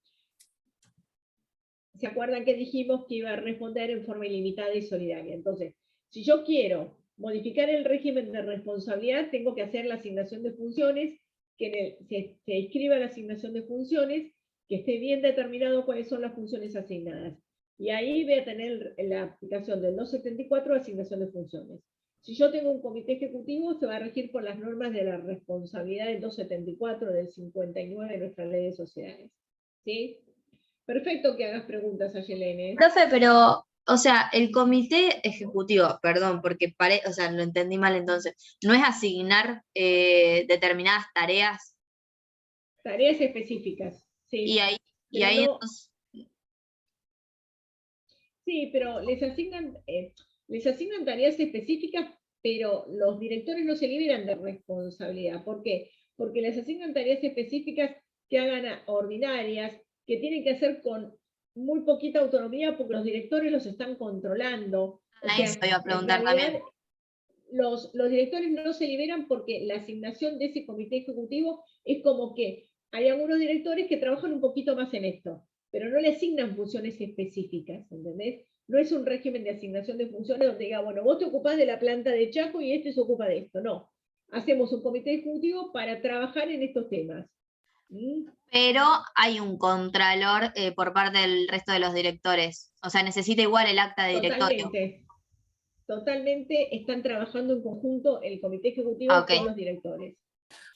¿se acuerdan que dijimos que iba a responder en forma ilimitada y solidaria? Entonces, si yo quiero modificar el régimen de responsabilidad, tengo que hacer la asignación de funciones, que se inscriba la asignación de funciones, que esté bien determinado cuáles son las funciones asignadas. Y ahí voy a tener la aplicación del 274, asignación de funciones. Si yo tengo un comité ejecutivo, se va a regir por las normas de la responsabilidad del 274, del 59 de nuestra ley de sociedades. ¿Sí? Perfecto que hagas preguntas a Yelene. Profe, pero, o sea, el comité ejecutivo, perdón, porque o sea, lo entendí mal entonces, ¿no es asignar determinadas tareas? Tareas específicas, sí. Y ahí, Pero no, entonces, sí, pero les asignan tareas específicas, pero los directores no se liberan de responsabilidad. ¿Por qué? Porque les asignan tareas específicas que hagan ordinarias, que tienen que hacer con muy poquita autonomía porque los directores los están controlando. O a sea, eso iba a en preguntar realidad, también. los directores no se liberan porque la asignación de ese comité ejecutivo es como que hay algunos directores que trabajan un poquito más en esto, pero no le asignan funciones específicas, ¿entendés? No es un régimen de asignación de funciones donde diga, bueno, vos te ocupás de la planta de Chaco y este se ocupa de esto. No, hacemos un comité ejecutivo para trabajar en estos temas. ¿Mm? Pero hay un contralor por parte del resto de los directores. O sea, necesita igual el acta de directorio. Totalmente están trabajando en conjunto el comité ejecutivo Ah, ok. con los directores.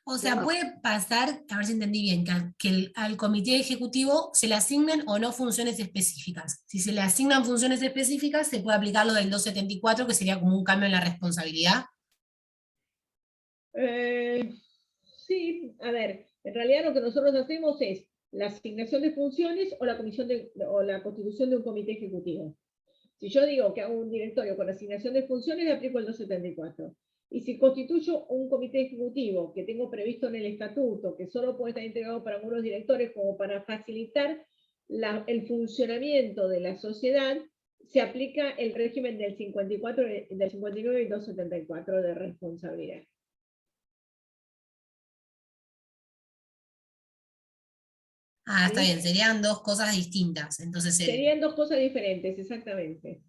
O sea, puede pasar, a ver si entendí bien, que al comité ejecutivo se le asignen o no funciones específicas. Si se le asignan funciones específicas, se puede aplicar lo del 274, que sería como un cambio en la responsabilidad. Sí, a ver, en realidad lo que nosotros hacemos es la asignación de funciones o la constitución de un comité ejecutivo. Si yo digo que hago un directorio con asignación de funciones, le aplico el 274. Y si constituyo un comité ejecutivo que tengo previsto en el estatuto, que solo puede estar integrado para algunos directores como para facilitar el funcionamiento de la sociedad, se aplica el régimen del 54, del 59 y 274 de responsabilidad. Está bien, serían dos cosas distintas. Entonces, serían dos cosas diferentes, exactamente.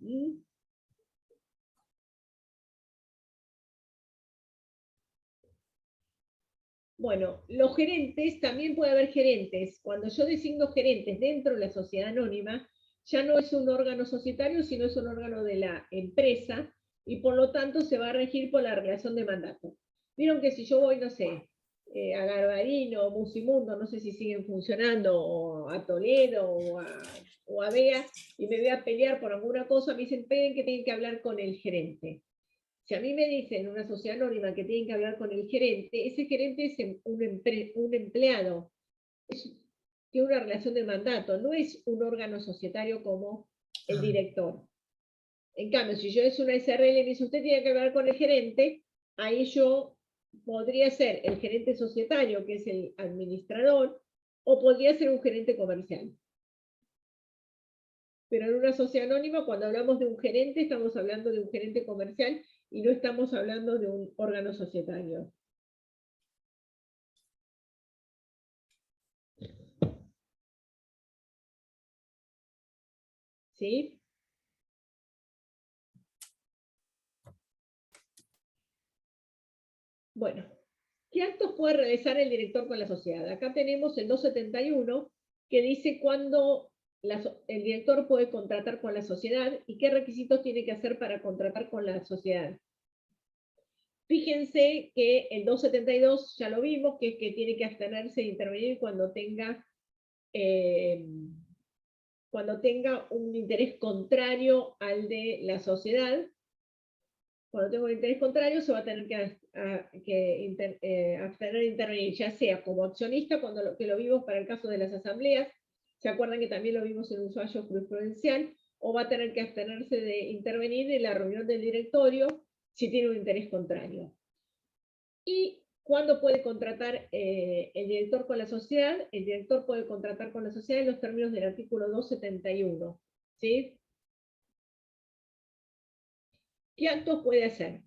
Bueno, los gerentes, también puede haber gerentes. Cuando yo designo gerentes dentro de la sociedad anónima, ya no es un órgano societario, sino es un órgano de la empresa, y por lo tanto se va a regir por la relación de mandato. Vieron que si yo voy, no sé, a Garbarino, Musimundo, no sé si siguen funcionando, o a Toledo, o a Bea, y me voy a pelear por alguna cosa, me dicen, peguen que tienen que hablar con el gerente. Si a mí me dicen en una sociedad anónima que tienen que hablar con el gerente, ese gerente es un empleado, tiene una relación de mandato, no es un órgano societario como el director. En cambio, si yo es una SRL y me dice, usted tiene que hablar con el gerente, ahí yo podría ser el gerente societario, que es el administrador, o podría ser un gerente comercial. Pero en una sociedad anónima, cuando hablamos de un gerente, estamos hablando de un gerente comercial y no estamos hablando de un órgano societario. ¿Sí? Bueno, ¿qué actos puede realizar el director con la sociedad? Acá tenemos el 271, que dice cuándo el director puede contratar con la sociedad y qué requisitos tiene que hacer para contratar con la sociedad. Fíjense que el 272 ya lo vimos, que es que tiene que abstenerse de intervenir cuando tenga un interés contrario al de la sociedad. Cuando tengo un interés contrario, se va a tener que abstener de intervenir, ya sea como accionista, que lo vimos para el caso de las asambleas, se acuerdan que también lo vimos en un fallo jurisprudencial, o va a tener que abstenerse de intervenir en la reunión del directorio si tiene un interés contrario. ¿Y cuándo puede contratar el director con la sociedad? El director puede contratar con la sociedad en los términos del artículo 271. ¿Sí? ¿Qué actos puede hacer?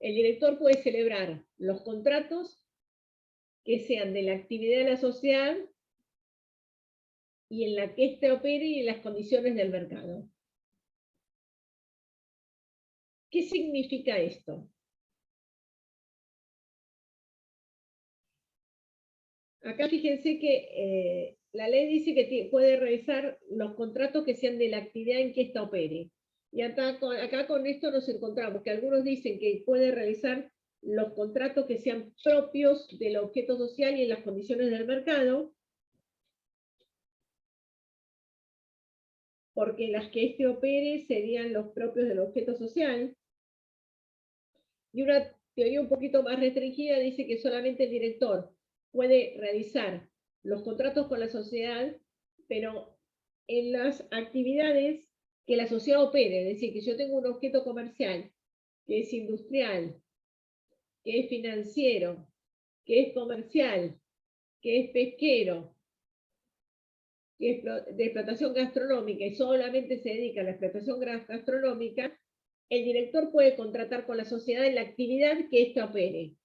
El director puede celebrar los contratos que sean de la actividad de la sociedad y en la que éste opere y en las condiciones del mercado. ¿Qué significa esto? Acá fíjense que la ley dice que puede realizar los contratos que sean de la actividad en que ésta opere. Y acá con esto nos encontramos que algunos dicen que puede realizar los contratos que sean propios del objeto social y en las condiciones del mercado, porque las que éste opere serían los propios del objeto social. Y una teoría un poquito más restringida dice que solamente el director puede realizar los contratos con la sociedad, pero en las actividades que la sociedad opere, es decir, que yo tengo un objeto comercial, que es industrial, que es financiero, que es comercial, que es pesquero, que es de explotación gastronómica y solamente se dedica a la explotación gastronómica, el director puede contratar con la sociedad en la actividad que ésta opere.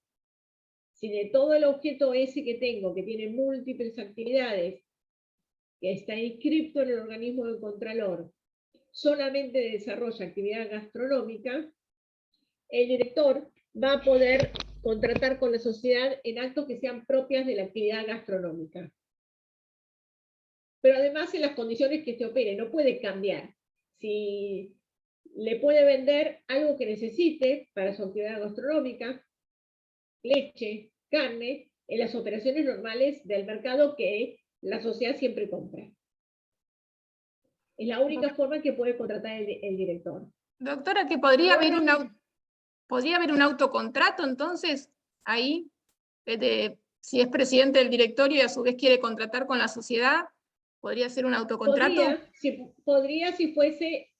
Si de todo el objeto ese que tengo, que tiene múltiples actividades, que está inscrito en el organismo del Contralor, solamente desarrolla actividad gastronómica, el director va a poder contratar con la sociedad en actos que sean propias de la actividad gastronómica. Pero además en las condiciones que se opere, no puede cambiar. Si le puede vender algo que necesite para su actividad gastronómica, leche, carne, en las operaciones normales del mercado que la sociedad siempre compra. Es la única forma en que puede contratar el director. Doctora, que podría haber un autocontrato, entonces, ahí, si es presidente del directorio y a su vez quiere contratar con la sociedad, ¿podría ser un autocontrato? Podría si fuese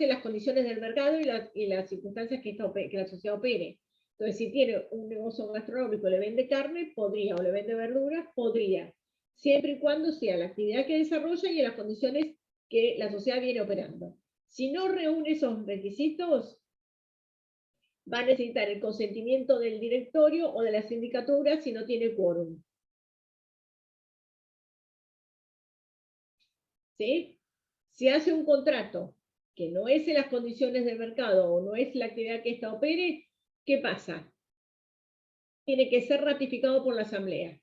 las condiciones del mercado y las circunstancias que la sociedad opere. Entonces, si tiene un negocio gastronómico, le vende carne, podría, o le vende verduras, podría. Siempre y cuando sea la actividad que desarrolla y en las condiciones que la sociedad viene operando. Si no reúne esos requisitos, va a necesitar el consentimiento del directorio o de la sindicatura si no tiene quórum. ¿Sí? Si hace un contrato que no es en las condiciones del mercado o no es la actividad que ésta opere, ¿qué pasa? Tiene que ser ratificado por la asamblea.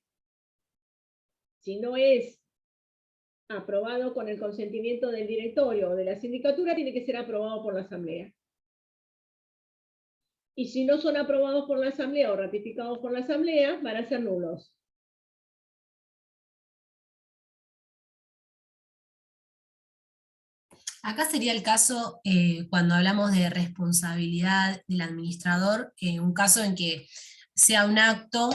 Si no es aprobado con el consentimiento del directorio o de la sindicatura, tiene que ser aprobado por la asamblea. Y si no son aprobados por la Asamblea o ratificados por la Asamblea, van a ser nulos. Acá sería el caso, cuando hablamos de responsabilidad del administrador, un caso en que sea un acto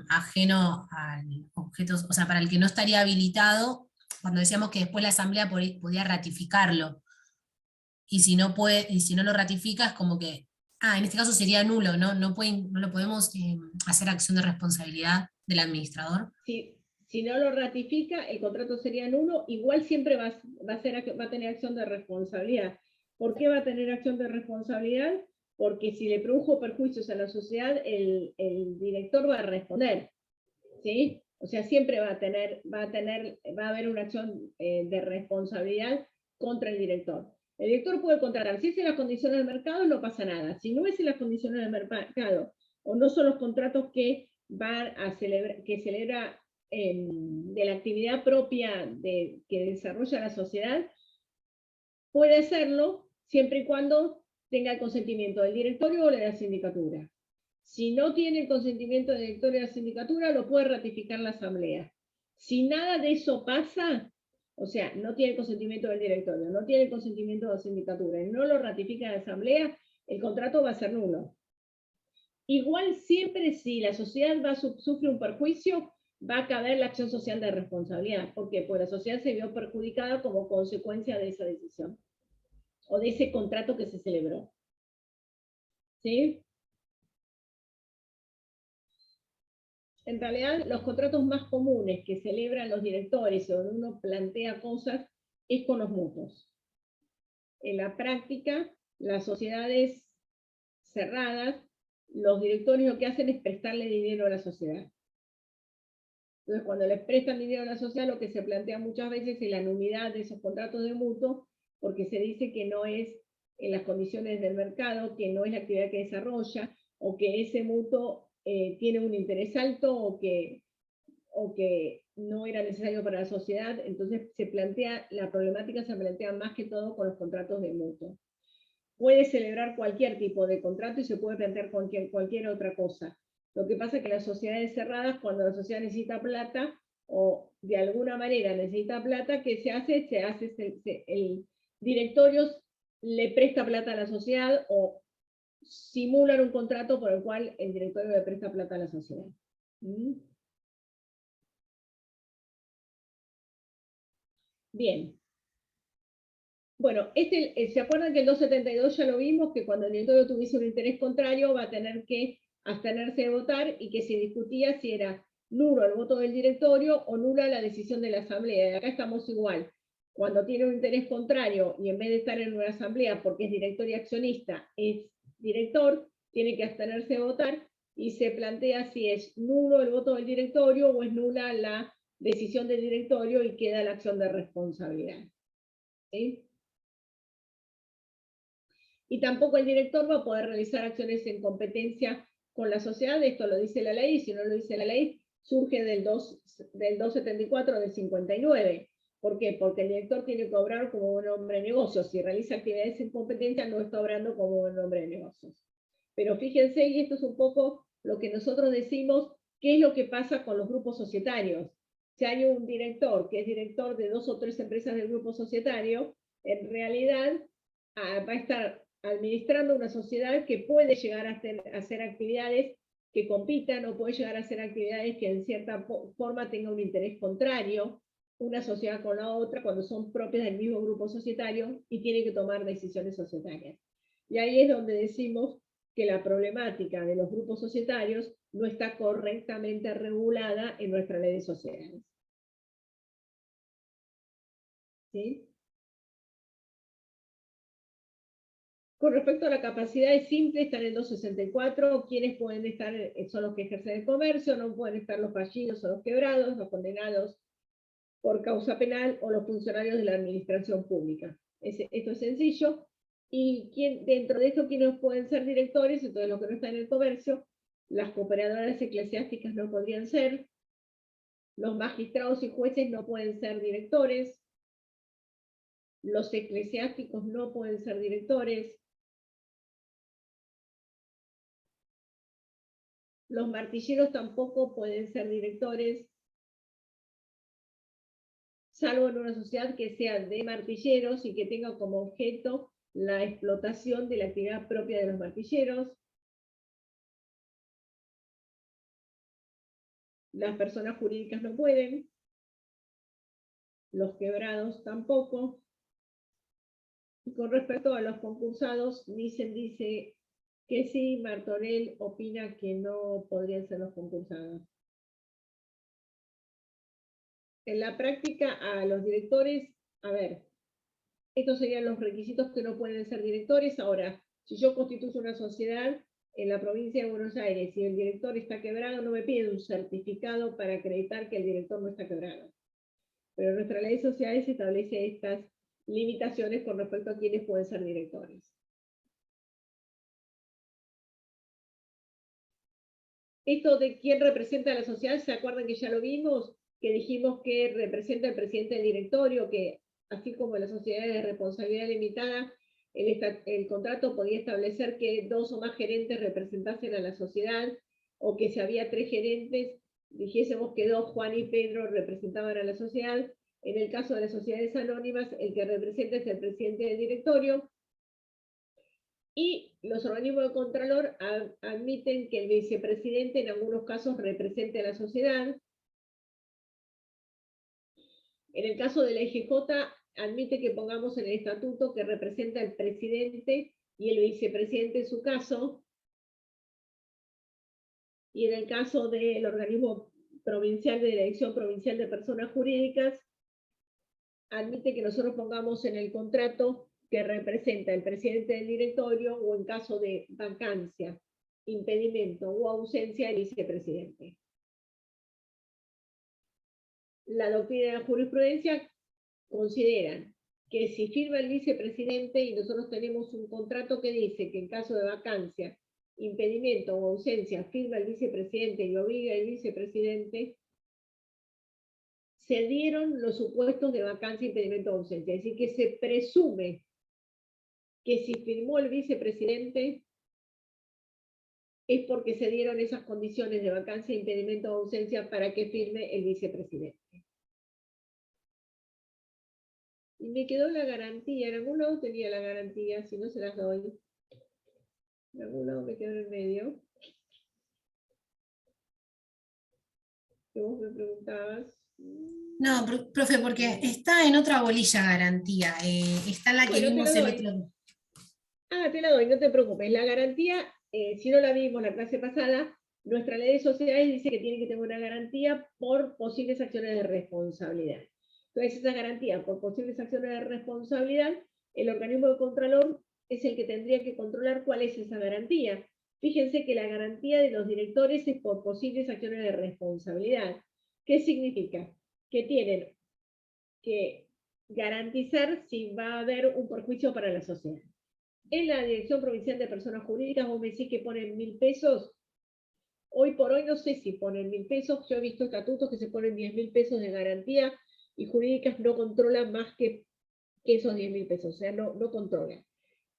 ajeno al objeto, o sea, para el que no estaría habilitado, cuando decíamos que después la Asamblea podía ratificarlo. Y si no puede, y si no lo ratifica, es como que, en este caso sería nulo, ¿no? No lo podemos hacer acción de responsabilidad del administrador. Si no lo ratifica, el contrato sería nulo, igual siempre va a tener acción de responsabilidad. ¿Por qué va a tener acción de responsabilidad? Porque si le produjo perjuicios a la sociedad, el director va a responder, ¿sí? O sea, siempre va a haber una acción de responsabilidad contra el director. El director puede contratar, si es en las condiciones del mercado, no pasa nada. Si no es en las condiciones del mercado, o no son los contratos que celebra de la actividad propia que desarrolla la sociedad, puede hacerlo siempre y cuando tenga el consentimiento del directorio o de la sindicatura. Si no tiene el consentimiento del directorio o de la sindicatura, lo puede ratificar la Asamblea. Si nada de eso pasa, o sea, no tiene el consentimiento del directorio, no tiene el consentimiento de la sindicatura y no lo ratifica la Asamblea, el contrato va a ser nulo. Igual siempre si la sociedad sufre un perjuicio, va a caber la acción social de responsabilidad. ¿Por qué? Porque la sociedad se vio perjudicada como consecuencia de esa decisión o de ese contrato que se celebró. ¿Sí? En realidad, los contratos más comunes que celebran los directores o donde uno plantea cosas es con los mutuos. En la práctica, las sociedades cerradas, los directorios lo que hacen es prestarle dinero a la sociedad. Entonces, cuando les prestan dinero a la sociedad, lo que se plantea muchas veces es la nulidad de esos contratos de mutuo, porque se dice que no es en las condiciones del mercado, que no es la actividad que desarrolla, o que ese mutuo tiene un interés alto, o que no era necesario para la sociedad. Entonces, la problemática se plantea más que todo con los contratos de mutuo. Puede celebrar cualquier tipo de contrato y se puede plantear cualquier otra cosa. Lo que pasa es que las sociedades cerradas, cuando la sociedad necesita plata, o de alguna manera necesita plata, ¿qué se hace? El directorio le presta plata a la sociedad o simulan un contrato por el cual el directorio le presta plata a la sociedad. Bien. Bueno, ¿se acuerdan que el 272 ya lo vimos? Que cuando el directorio tuviese un interés contrario va a tener que abstenerse de votar y que se discutía si era nulo el voto del directorio o nula la decisión de la asamblea. Y acá estamos igual. Cuando tiene un interés contrario y en vez de estar en una asamblea porque es director y accionista, es director, tiene que abstenerse de votar y se plantea si es nulo el voto del directorio o es nula la decisión del directorio y queda la acción de responsabilidad. ¿Sí? Y tampoco el director va a poder realizar acciones en competencia con la sociedad, esto lo dice la ley, y si no lo dice la ley, surge del 274 del 59. ¿Por qué? Porque el director tiene que obrar como un hombre de negocios. Si realiza actividades en competencia, no está obrando como un hombre de negocios. Pero fíjense, y esto es un poco lo que nosotros decimos, ¿qué es lo que pasa con los grupos societarios? Si hay un director que es director de 2 o 3 empresas del grupo societario, en realidad va a estar administrando una sociedad que puede llegar a hacer actividades que compitan o puede llegar a hacer actividades que en cierta forma tengan un interés contrario una sociedad con la otra cuando son propias del mismo grupo societario y tiene que tomar decisiones societarias. Y ahí es donde decimos que la problemática de los grupos societarios no está correctamente regulada en nuestra ley de sociedades. ¿Sí? Con respecto a la capacidad es simple, está en el 264, quienes pueden estar, son los que ejercen el comercio, no pueden estar los fallidos o los quebrados, los condenados por causa penal o los funcionarios de la administración pública. Esto es sencillo. Y dentro de esto, ¿quiénes pueden ser directores? Entonces, los que no están en el comercio, las cooperadoras eclesiásticas no podrían ser, los magistrados y jueces no pueden ser directores, los eclesiásticos no pueden ser directores, Los martilleros tampoco pueden ser directores, salvo en una sociedad que sea de martilleros y que tenga como objeto la explotación de la actividad propia de los martilleros. Las personas jurídicas no pueden, los quebrados tampoco. Y con respecto a los concursados, Nissen dice que sí, Martorell opina que no podrían ser los concursados. En la práctica, a los directores, a ver, estos serían los requisitos que no pueden ser directores. Ahora, si yo constituyo una sociedad en la provincia de Buenos Aires y el director está quebrado, no me piden un certificado para acreditar que el director no está quebrado. Pero nuestra ley de sociedades establece estas limitaciones con respecto a quienes pueden ser directores. Esto de quién representa a la sociedad, ¿se acuerdan que ya lo vimos? Que dijimos que representa el presidente del directorio, que así como en las sociedades de responsabilidad limitada, el contrato podía establecer que 2 o más gerentes representasen a la sociedad, o que si había 3 gerentes, dijésemos que 2, Juan y Pedro, representaban a la sociedad. En el caso de las sociedades anónimas, el que representa es el presidente del directorio. Y los organismos de contralor admiten que el vicepresidente en algunos casos represente a la sociedad. En el caso de la IGJ, admite que pongamos en el estatuto que representa al presidente y el vicepresidente en su caso. Y en el caso del organismo provincial de la Dirección Provincial de Personas Jurídicas, admite que nosotros pongamos en el contrato que representa el presidente del directorio o en caso de vacancia, impedimento o ausencia del vicepresidente. La doctrina de la jurisprudencia consideran que si firma el vicepresidente y nosotros tenemos un contrato que dice que en caso de vacancia, impedimento o ausencia firma el vicepresidente y obliga al vicepresidente, se dieron los supuestos de vacancia, impedimento o ausencia. Es decir, que se presume que si firmó el vicepresidente es porque se dieron esas condiciones de vacancia, impedimento o ausencia para que firme el vicepresidente. Y me quedó la garantía, en algún lado tenía la garantía, si no se las doy. En algún lado me quedó en el medio. Que vos me preguntabas. No, profe, porque está en otra bolilla garantía. Está la que Bueno, vimos te el la doy. otro. Ah, te la doy, no te preocupes. La garantía, si no la vimos la clase pasada, nuestra ley de sociedades dice que tiene que tener una garantía por posibles acciones de responsabilidad. Entonces, esa garantía por posibles acciones de responsabilidad, el organismo de contralor es el que tendría que controlar cuál es esa garantía. Fíjense que la garantía de los directores es por posibles acciones de responsabilidad. ¿Qué significa? Que tienen que garantizar si va a haber un perjuicio para la sociedad. En la Dirección Provincial de Personas Jurídicas, vos me decís que ponen 1.000 pesos. Hoy por hoy no sé si ponen 1.000 pesos. Yo he visto estatutos que se ponen 10.000 pesos de garantía y jurídicas no controlan más que esos 10.000 pesos. O sea, no controlan.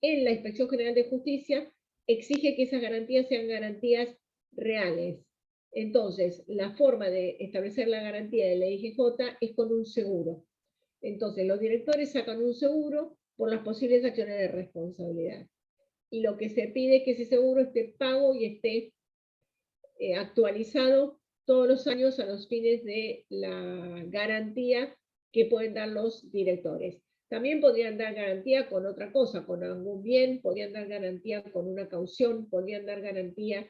En la Inspección General de Justicia exige que esas garantías sean garantías reales. Entonces, la forma de establecer la garantía de la IGJ es con un seguro. Entonces, los directores sacan un seguro por las posibles acciones de responsabilidad. Y lo que se pide es que ese seguro esté pago y esté actualizado todos los años a los fines de la garantía que pueden dar los directores. También podrían dar garantía con otra cosa, con algún bien, podrían dar garantía con una caución, podrían dar garantía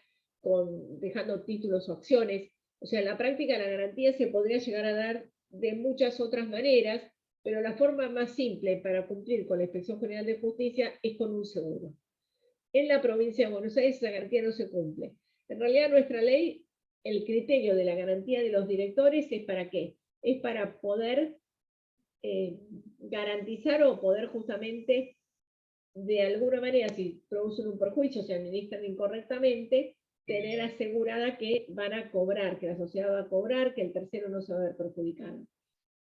dejando títulos o acciones. O sea, en la práctica la garantía se podría llegar a dar de muchas otras maneras, pero la forma más simple para cumplir con la Inspección General de Justicia es con un seguro. En la provincia de Buenos Aires esa garantía no se cumple. En realidad nuestra ley, el criterio de la garantía de los directores es ¿para qué? Es para poder garantizar o poder justamente, de alguna manera, si producen un perjuicio, se administran incorrectamente, tener asegurada que van a cobrar, que la sociedad va a cobrar, que el tercero no se va a ver perjudicado.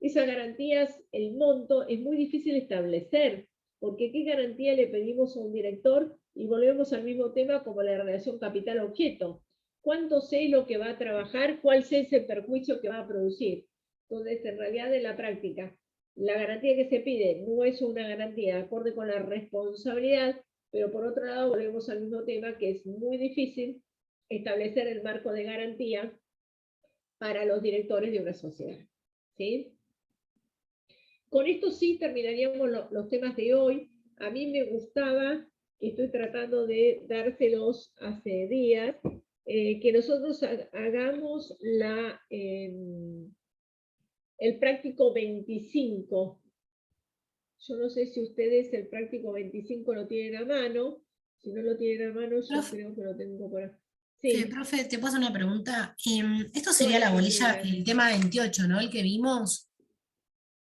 Esas garantías, el monto, es muy difícil establecer, porque ¿qué garantía le pedimos a un director? Y volvemos al mismo tema como la relación capital-objeto. cuánto sé lo que va a trabajar, cuál es ese perjuicio que va a producir. Entonces, en realidad, en la práctica, la garantía que se pide no es una garantía acorde con la responsabilidad, pero por otro lado volvemos al mismo tema, que es muy difícil establecer el marco de garantía para los directores de una sociedad. ¿Sí? Con esto sí terminaríamos los temas de hoy. A mí me gustaba, estoy tratando de dárselos hace días, que nosotros hagamos el práctico 25. Yo no sé si ustedes el práctico 25 lo tienen a mano. Si no lo tienen a mano, yo Profe, creo que lo tengo por acá. Sí, profe, te paso una pregunta. Esto sería hola la bolilla, Cristina. el tema 28, ¿no? El que vimos.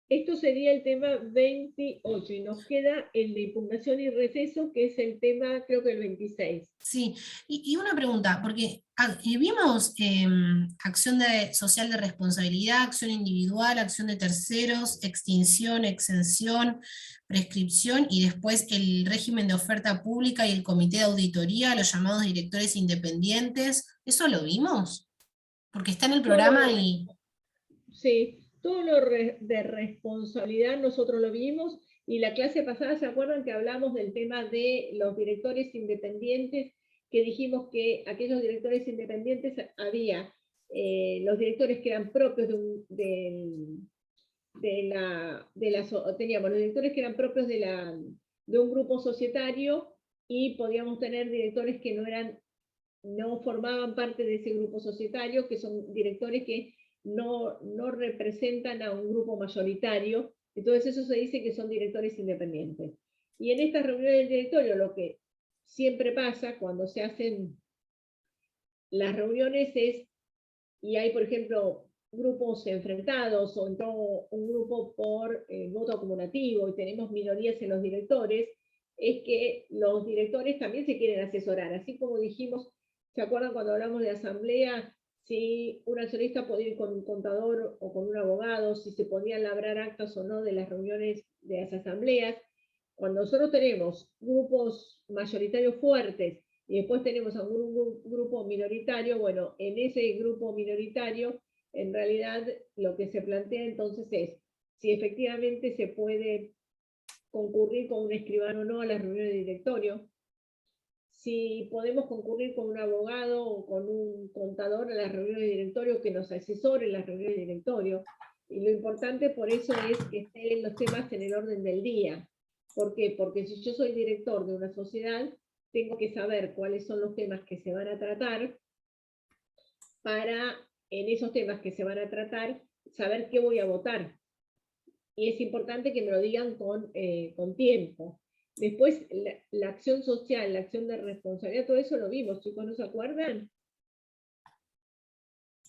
Esto sería el tema 28 y nos queda el de impugnación y receso, que es el tema, creo que el 26. Sí, y una pregunta, porque vimos acción social de responsabilidad, acción individual, acción de terceros, extinción, exención, prescripción y después el régimen de oferta pública y el comité de auditoría, los llamados directores independientes. ¿Eso lo vimos? Porque está en el programa Todo, y... sí, todo lo de responsabilidad nosotros lo vimos y la clase pasada, ¿se acuerdan que hablamos del tema de los directores independientes? Que dijimos que aquellos directores independientes había los directores que eran propios teníamos los directores que eran propios de un grupo societario y podíamos tener directores que no formaban parte de ese grupo societario, que son directores que no representan a un grupo mayoritario. Entonces eso se dice que son directores independientes. Y en estas reuniones del directorio, lo que siempre pasa cuando se hacen las reuniones es, y hay, por ejemplo, grupos enfrentados o entró un grupo por voto acumulativo y tenemos minorías en los directores, es que los directores también se quieren asesorar. Así como dijimos, ¿se acuerdan cuando hablamos de asamblea? Si un accionista podía ir con un contador o con un abogado, si se podían labrar actas o no de las reuniones de las asambleas. Cuando nosotros tenemos grupos mayoritarios fuertes y después tenemos a un grupo minoritario, bueno, en ese grupo minoritario, en realidad lo que se plantea entonces es si efectivamente se puede concurrir con un escribano o no a las reuniones de directorio, si podemos concurrir con un abogado o con un contador a las reuniones de directorio que nos asesore en las reuniones de directorio. Y lo importante por eso es que estén los temas en el orden del día. ¿Por qué? Porque si yo soy director de una sociedad, tengo que saber cuáles son los temas que se van a tratar para, en esos temas que se van a tratar, saber qué voy a votar. Y es importante que me lo digan con tiempo. Después, la acción social, la acción de responsabilidad, todo eso lo vimos, chicos, ¿no se acuerdan?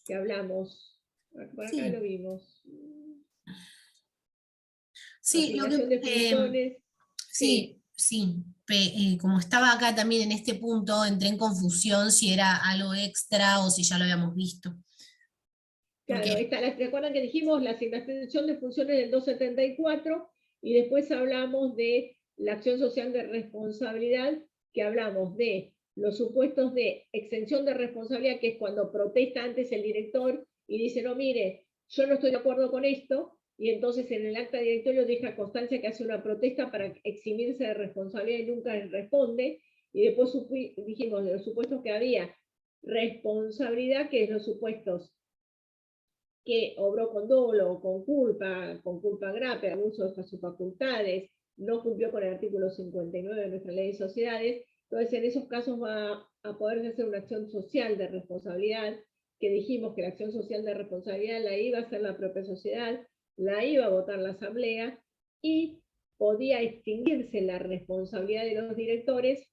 Que hablamos. Por acá Sí, lo vimos. sí, Asignación de funciones. Sí. sí. Como estaba acá también en este punto, entré en confusión si era algo extra o si ya lo habíamos visto. Claro, Porque, recuerdan que dijimos la asignación de funciones del 274 y después hablamos de la acción social de responsabilidad, que hablamos de los supuestos de exención de responsabilidad, que es cuando protesta antes el director y dice, no, mire, yo no estoy de acuerdo con esto, y entonces en el acta de directorio deja constancia que hace una protesta para eximirse de responsabilidad y nunca responde, y después dijimos de los supuestos que había responsabilidad, que es los supuestos que obró con dolo o con culpa grave, abuso de sus facultades, no cumplió con el artículo 59 de nuestra ley de sociedades. Entonces, en esos casos va a poder hacer una acción social de responsabilidad, que dijimos que la acción social de responsabilidad la iba a hacer la propia sociedad, la iba a votar la asamblea y podía extinguirse la responsabilidad de los directores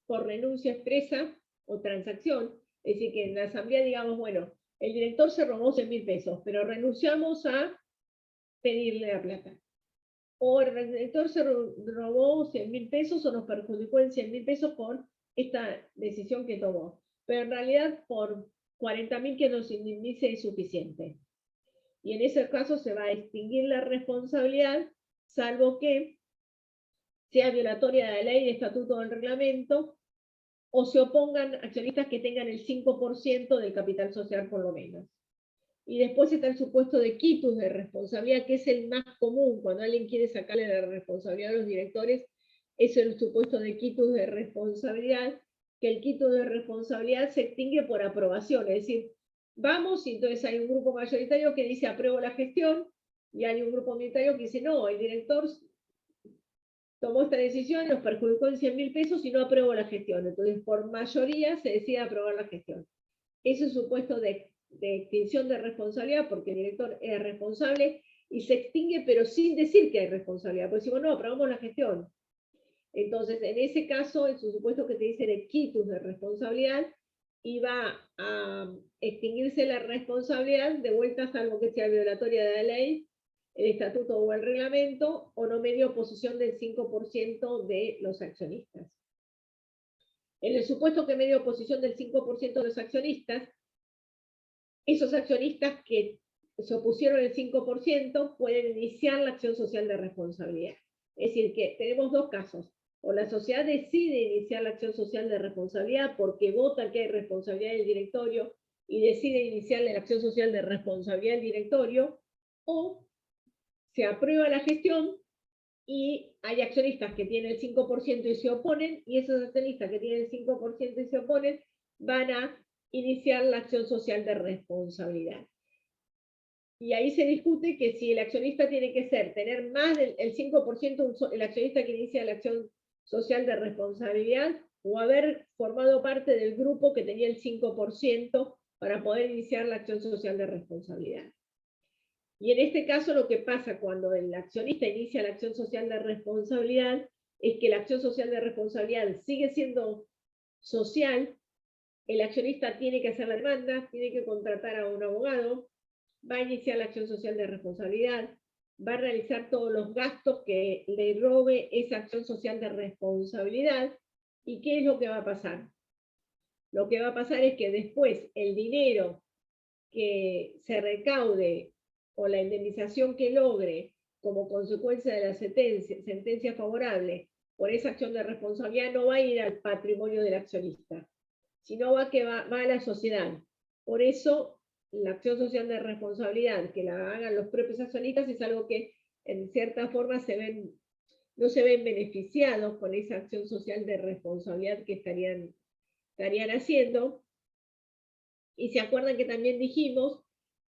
por renuncia expresa o transacción. Es decir, que en la asamblea digamos, bueno, el director se robó 100.000 pesos, pero renunciamos a pedirle la plata. O el director se robó 100.000 pesos o nos perjudicó en 100.000 pesos por esta decisión que tomó. Pero en realidad por 40.000 que nos indemnice es suficiente. Y en ese caso se va a extinguir la responsabilidad, salvo que sea violatoria de la ley, de estatuto o del reglamento, o se opongan accionistas que tengan el 5% del capital social por lo menos. Y después está el supuesto de quitus de responsabilidad, que es el más común cuando alguien quiere sacarle la responsabilidad a los directores, es el supuesto de quitus de responsabilidad, que el quitus de responsabilidad se extingue por aprobación, es decir, vamos y entonces hay un grupo mayoritario que dice apruebo la gestión, y hay un grupo minoritario que dice no, el director tomó esta decisión, nos perjudicó en 100.000 pesos y no apruebo la gestión. Entonces, por mayoría se decide aprobar la gestión. Eso es supuesto de extinción de responsabilidad, porque el director es responsable y se extingue, pero sin decir que hay responsabilidad. Porque decimos, no, aprobamos la gestión. Entonces, en ese caso, es un supuesto que te dice de quitus de responsabilidad y va a extinguirse la responsabilidad de vuelta, salvo que sea violatoria de la ley, el estatuto o el reglamento, o no medio oposición del 5% de los accionistas. En el supuesto que medio oposición del 5% de los accionistas, esos accionistas que se opusieron el 5% pueden iniciar la acción social de responsabilidad. Es decir, que tenemos dos casos. O la sociedad decide iniciar la acción social de responsabilidad porque vota que hay responsabilidad del directorio y decide iniciar la acción social de responsabilidad del directorio, o se aprueba la gestión y hay accionistas que tienen el 5% y se oponen, y esos accionistas que tienen el 5% y se oponen van a iniciar la acción social de responsabilidad. Y ahí se discute que si el accionista tiene que tener más del 5% el accionista que inicia la acción social de responsabilidad, o haber formado parte del grupo que tenía el 5% para poder iniciar la acción social de responsabilidad. Y en este caso lo que pasa cuando el accionista inicia la acción social de responsabilidad es que la acción social de responsabilidad sigue siendo social, el accionista tiene que hacer la demanda, tiene que contratar a un abogado, va a iniciar la acción social de responsabilidad, va a realizar todos los gastos que le robe esa acción social de responsabilidad. ¿Y qué es lo que va a pasar? Lo que va a pasar es que después el dinero que se recaude o la indemnización que logre como consecuencia de la sentencia favorable por esa acción de responsabilidad no va a ir al patrimonio del accionista, sino va a la sociedad. Por eso la acción social de responsabilidad que la hagan los propios accionistas es algo que en cierta forma no se ven beneficiados con esa acción social de responsabilidad que estarían haciendo. Y se acuerdan que también dijimos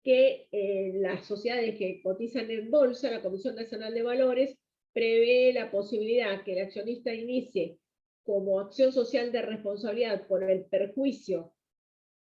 que las sociedades que cotizan en bolsa, la Comisión Nacional de Valores, prevé la posibilidad que el accionista inicie como acción social de responsabilidad por el perjuicio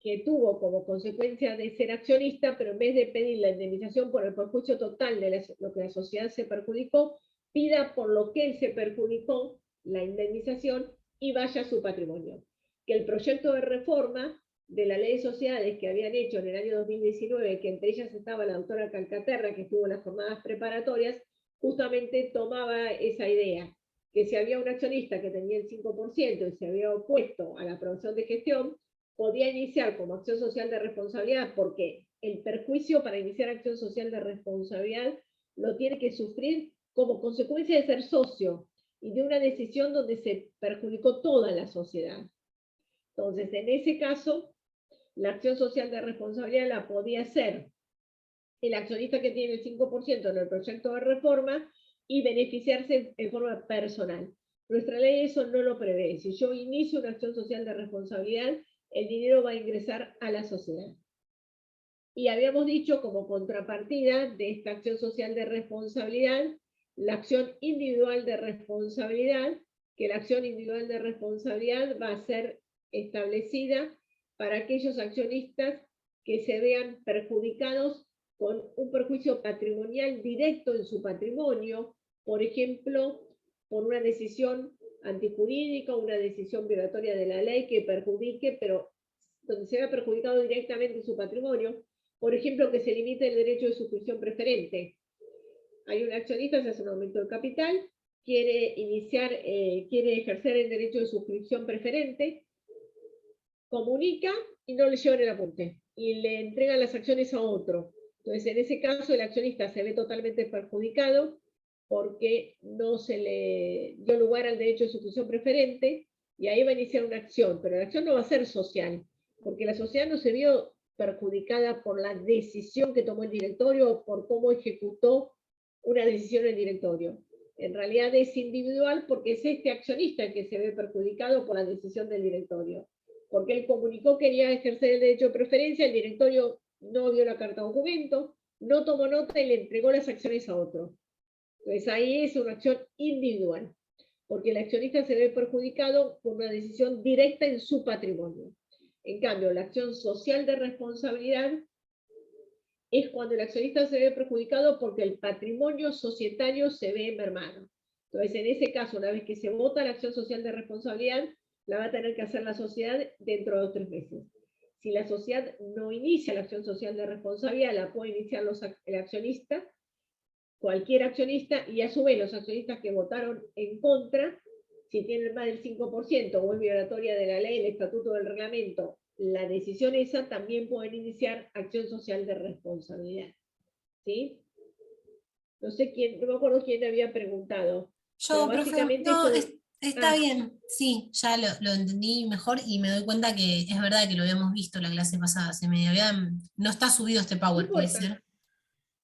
que tuvo como consecuencia de ser accionista, pero en vez de pedir la indemnización por el perjuicio total de lo que la sociedad se perjudicó, pida por lo que él se perjudicó la indemnización y vaya a su patrimonio. Que el proyecto de reforma de la ley de sociedades que habían hecho en el año 2019, que entre ellas estaba la doctora Calcaterra, que estuvo en las jornadas preparatorias, justamente tomaba esa idea, que si había un accionista que tenía el 5% y se había opuesto a la aprobación de gestión, podía iniciar como acción social de responsabilidad, porque el perjuicio para iniciar acción social de responsabilidad lo tiene que sufrir como consecuencia de ser socio y de una decisión donde se perjudicó toda la sociedad. Entonces, en ese caso, la acción social de responsabilidad la podía hacer el accionista que tiene el 5% en el proyecto de reforma y beneficiarse en forma personal. Nuestra ley eso no lo prevé. Si yo inicio una acción social de responsabilidad, el dinero va a ingresar a la sociedad. Y habíamos dicho como contrapartida de esta acción social de responsabilidad, la acción individual de responsabilidad, que la acción individual de responsabilidad va a ser establecida para aquellos accionistas que se vean perjudicados con un perjuicio patrimonial directo en su patrimonio, por ejemplo, por una decisión antijurídica, una decisión violatoria de la ley que perjudique, pero donde se vea perjudicado directamente en su patrimonio, por ejemplo, que se limite el derecho de suscripción preferente. Hay un accionista, se hace un aumento de capital, quiere ejercer el derecho de suscripción preferente, comunica y no le llevan el apunte, y le entregan las acciones a otro. Entonces, en ese caso, el accionista se ve totalmente perjudicado porque no se le dio lugar al derecho de suscripción preferente, y ahí va a iniciar una acción, pero la acción no va a ser social, porque la sociedad no se vio perjudicada por la decisión que tomó el directorio o por cómo ejecutó una decisión el directorio. En realidad es individual porque es este accionista el que se ve perjudicado por la decisión del directorio. Porque él comunicó que quería ejercer el derecho de preferencia, el directorio no vio la carta documento, no tomó nota y le entregó las acciones a otro. Entonces ahí es una acción individual, porque el accionista se ve perjudicado por una decisión directa en su patrimonio. En cambio, la acción social de responsabilidad es cuando el accionista se ve perjudicado porque el patrimonio societario se ve mermado. Entonces, en ese caso, una vez que se vota la acción social de responsabilidad, la va a tener que hacer la sociedad dentro de 2 o 3 meses. Si la sociedad no inicia la acción social de responsabilidad, la puede iniciar el accionista, cualquier accionista, y a su vez los accionistas que votaron en contra, si tienen más del 5% o es violatoria de la ley, el estatuto del reglamento, la decisión esa, también pueden iniciar acción social de responsabilidad. ¿Sí? No sé quién, no me acuerdo quién había preguntado. Yo, Pero profe, básicamente no, esto está bien, sí, ya lo entendí mejor y me doy cuenta que es verdad que lo habíamos visto la clase pasada, no está subido este no Power, puede importa. ser.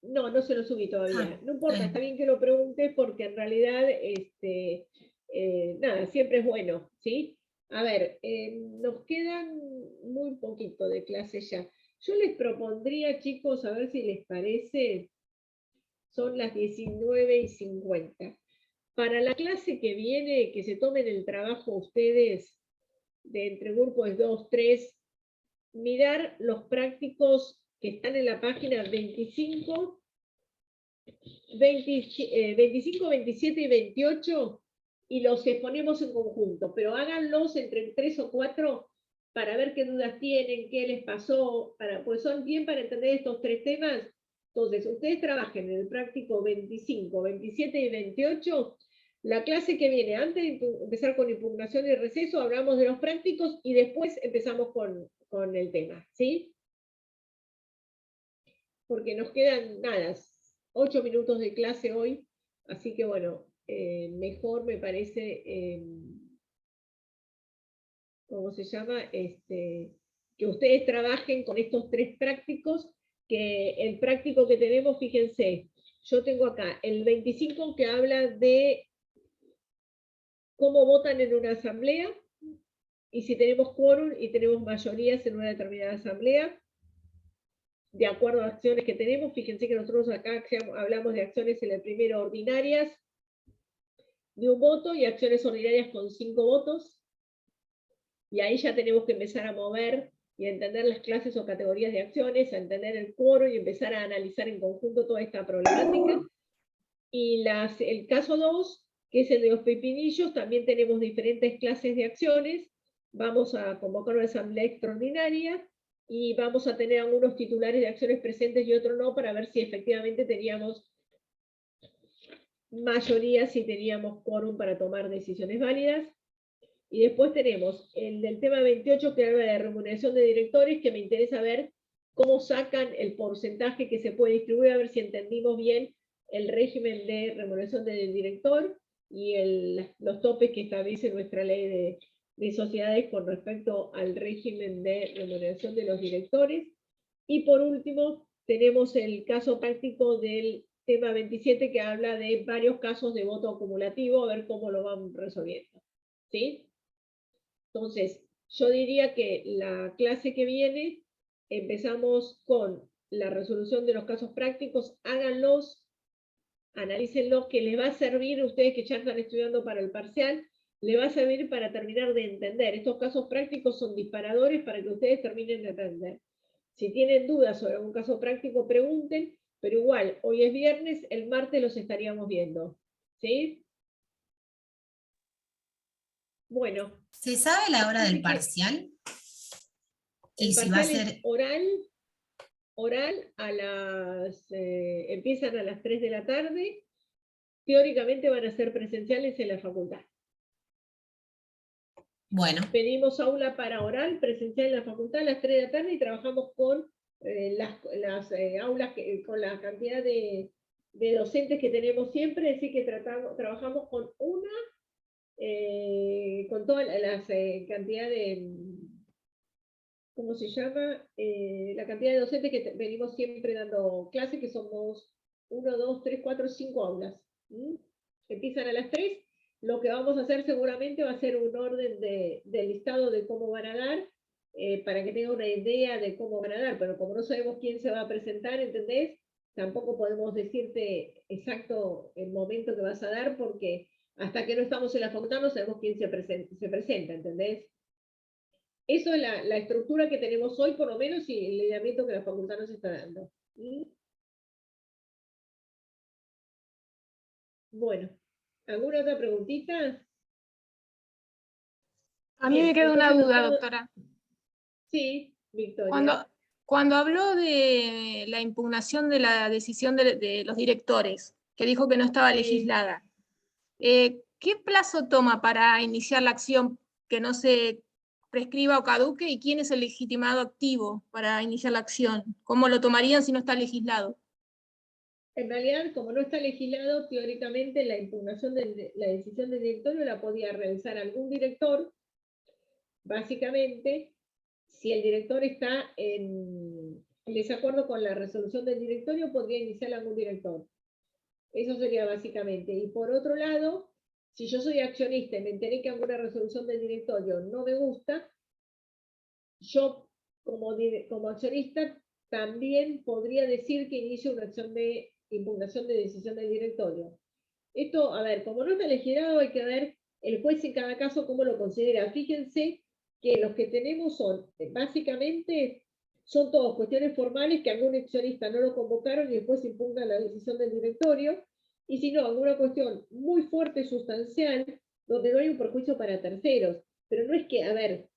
No, no se lo subí todavía. Ah, No importa, está está bien. bien que lo preguntes porque en realidad, nada, siempre es bueno, ¿sí? A ver, nos quedan muy poquito de clase ya. Yo les propondría, chicos, a ver si les parece, son las 19:50. Para la clase que viene, que se tomen el trabajo ustedes, de entre grupos 2, 3, mirar los prácticos que están en la página 25, 25, 27 y 28 y los exponemos en conjunto, pero háganlos entre 3 o 4 para ver qué dudas tienen, qué les pasó, pues son bien para entender estos 3 temas. Entonces, ustedes trabajen en el práctico 25, 27 y 28. La clase que viene, antes de empezar con impugnación y receso, hablamos de los prácticos y después empezamos con el tema, ¿sí? Porque nos quedan, nada, 8 minutos de clase hoy, así que bueno, mejor me parece, ¿cómo se llama? Que ustedes trabajen con estos 3 prácticos, que el práctico que tenemos, fíjense, yo tengo acá el 25 que habla de cómo votan en una asamblea, y si tenemos quórum y tenemos mayorías en una determinada asamblea, de acuerdo a acciones que tenemos. Fíjense que nosotros acá hablamos de acciones en el primero ordinarias de 1 voto y acciones ordinarias con 5 votos. Y ahí ya tenemos que empezar a mover y a entender las clases o categorías de acciones, a entender el quórum y empezar a analizar en conjunto toda esta problemática. Y el caso 2, que es el de los pepinillos, también tenemos diferentes clases de acciones. Vamos a convocar una asamblea extraordinaria y vamos a tener algunos titulares de acciones presentes y otros no, para ver si efectivamente teníamos mayoría, si teníamos quórum para tomar decisiones válidas. Y después tenemos el del tema 28, que habla de remuneración de directores, que me interesa ver cómo sacan el porcentaje que se puede distribuir, a ver si entendimos bien el régimen de remuneración del director y los topes que establece nuestra ley de sociedades con respecto al régimen de remuneración de los directores. Y por último, tenemos el caso práctico del tema 27, que habla de varios casos de voto acumulativo, a ver cómo lo van resolviendo. ¿Sí? Entonces, yo diría que la clase que viene empezamos con la resolución de los casos prácticos. Háganlos, analícenlos, que les va a servir a ustedes que ya están estudiando para el parcial, les va a servir para terminar de entender. Estos casos prácticos son disparadores para que ustedes terminen de entender. Si tienen dudas sobre algún caso práctico, pregunten, pero igual, hoy es viernes, el martes los estaríamos viendo. ¿Sí? Bueno. ¿Se sabe la hora del parcial? El Y si va a parcial es ser... oral empiezan a las 3 de la tarde, teóricamente van a ser presenciales en la facultad. Bueno. Pedimos aula para oral, presencial en la facultad a las 3 de la tarde y trabajamos con las aulas, con la cantidad de docentes que tenemos siempre, así que trabajamos con 1 con toda la cantidad de, ¿cómo se llama? La cantidad de docentes que venimos siempre dando clases, que somos 1, 2, 3, 4, 5 aulas. Empiezan a las 3. Lo que vamos a hacer seguramente va a ser un orden del listado de cómo van a dar, para que tenga una idea de cómo van a dar, pero como no sabemos quién se va a presentar, ¿entendés? Tampoco podemos decirte exacto el momento que vas a dar, porque hasta que no estamos en la facultad no sabemos quién se presenta, ¿entendés? Eso es la estructura que tenemos hoy, por lo menos, y el lineamiento que la facultad nos está dando. Bueno, ¿alguna otra preguntita? A mí Bien, me queda una entonces, duda, doctor- doctora. Sí, Victoria. Cuando habló de la impugnación de la decisión de los directores, que dijo que no estaba Sí. legislada, ¿qué plazo toma para iniciar la acción que no se prescriba o caduque? ¿Y quién es el legitimado activo para iniciar la acción? ¿Cómo lo tomarían si no está legislado? En realidad, como no está legislado, teóricamente la impugnación de la decisión del directorio la podía realizar algún director, básicamente, si el director está en desacuerdo con la resolución del directorio, podría iniciar algún director. Eso sería básicamente. Y por otro lado, si yo soy accionista y me enteré que alguna resolución del directorio no me gusta, yo como accionista también podría decir que inicio una acción de impugnación de decisión del directorio. Esto, a ver, como no está legislado, hay que ver el juez en cada caso cómo lo considera. Fíjense que los que tenemos son, básicamente, son todas cuestiones formales que algún accionista no lo convocaron y después impugna la decisión del directorio, y si no, alguna cuestión muy fuerte, sustancial, donde no hay un perjuicio para terceros. Pero no es que, a ver,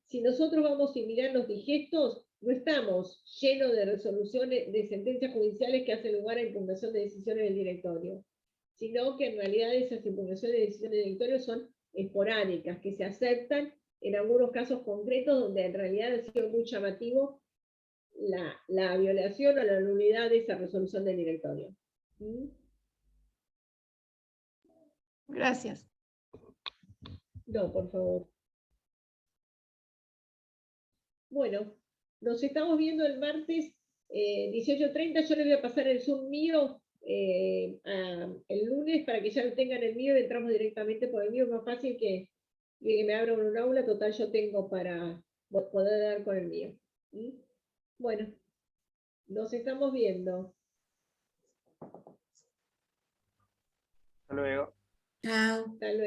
si nosotros vamos a mirar los digestos, no estamos llenos de resoluciones, de sentencias judiciales que hacen lugar a impugnación de decisiones del directorio, sino que en realidad esas impugnaciones de decisiones del directorio son esporádicas, que se aceptan en algunos casos concretos donde en realidad ha sido muy llamativo la violación o la nulidad de esa resolución del directorio. Gracias. No, por favor. Bueno, nos estamos viendo el martes 18:30. Yo les voy a pasar el Zoom mío el lunes para que ya lo tengan el mío y entramos directamente por el mío. Es más fácil que me abran un aula. Total, yo tengo para poder dar con el mío. Bueno, nos estamos viendo. Hasta luego. Chao. Hasta luego.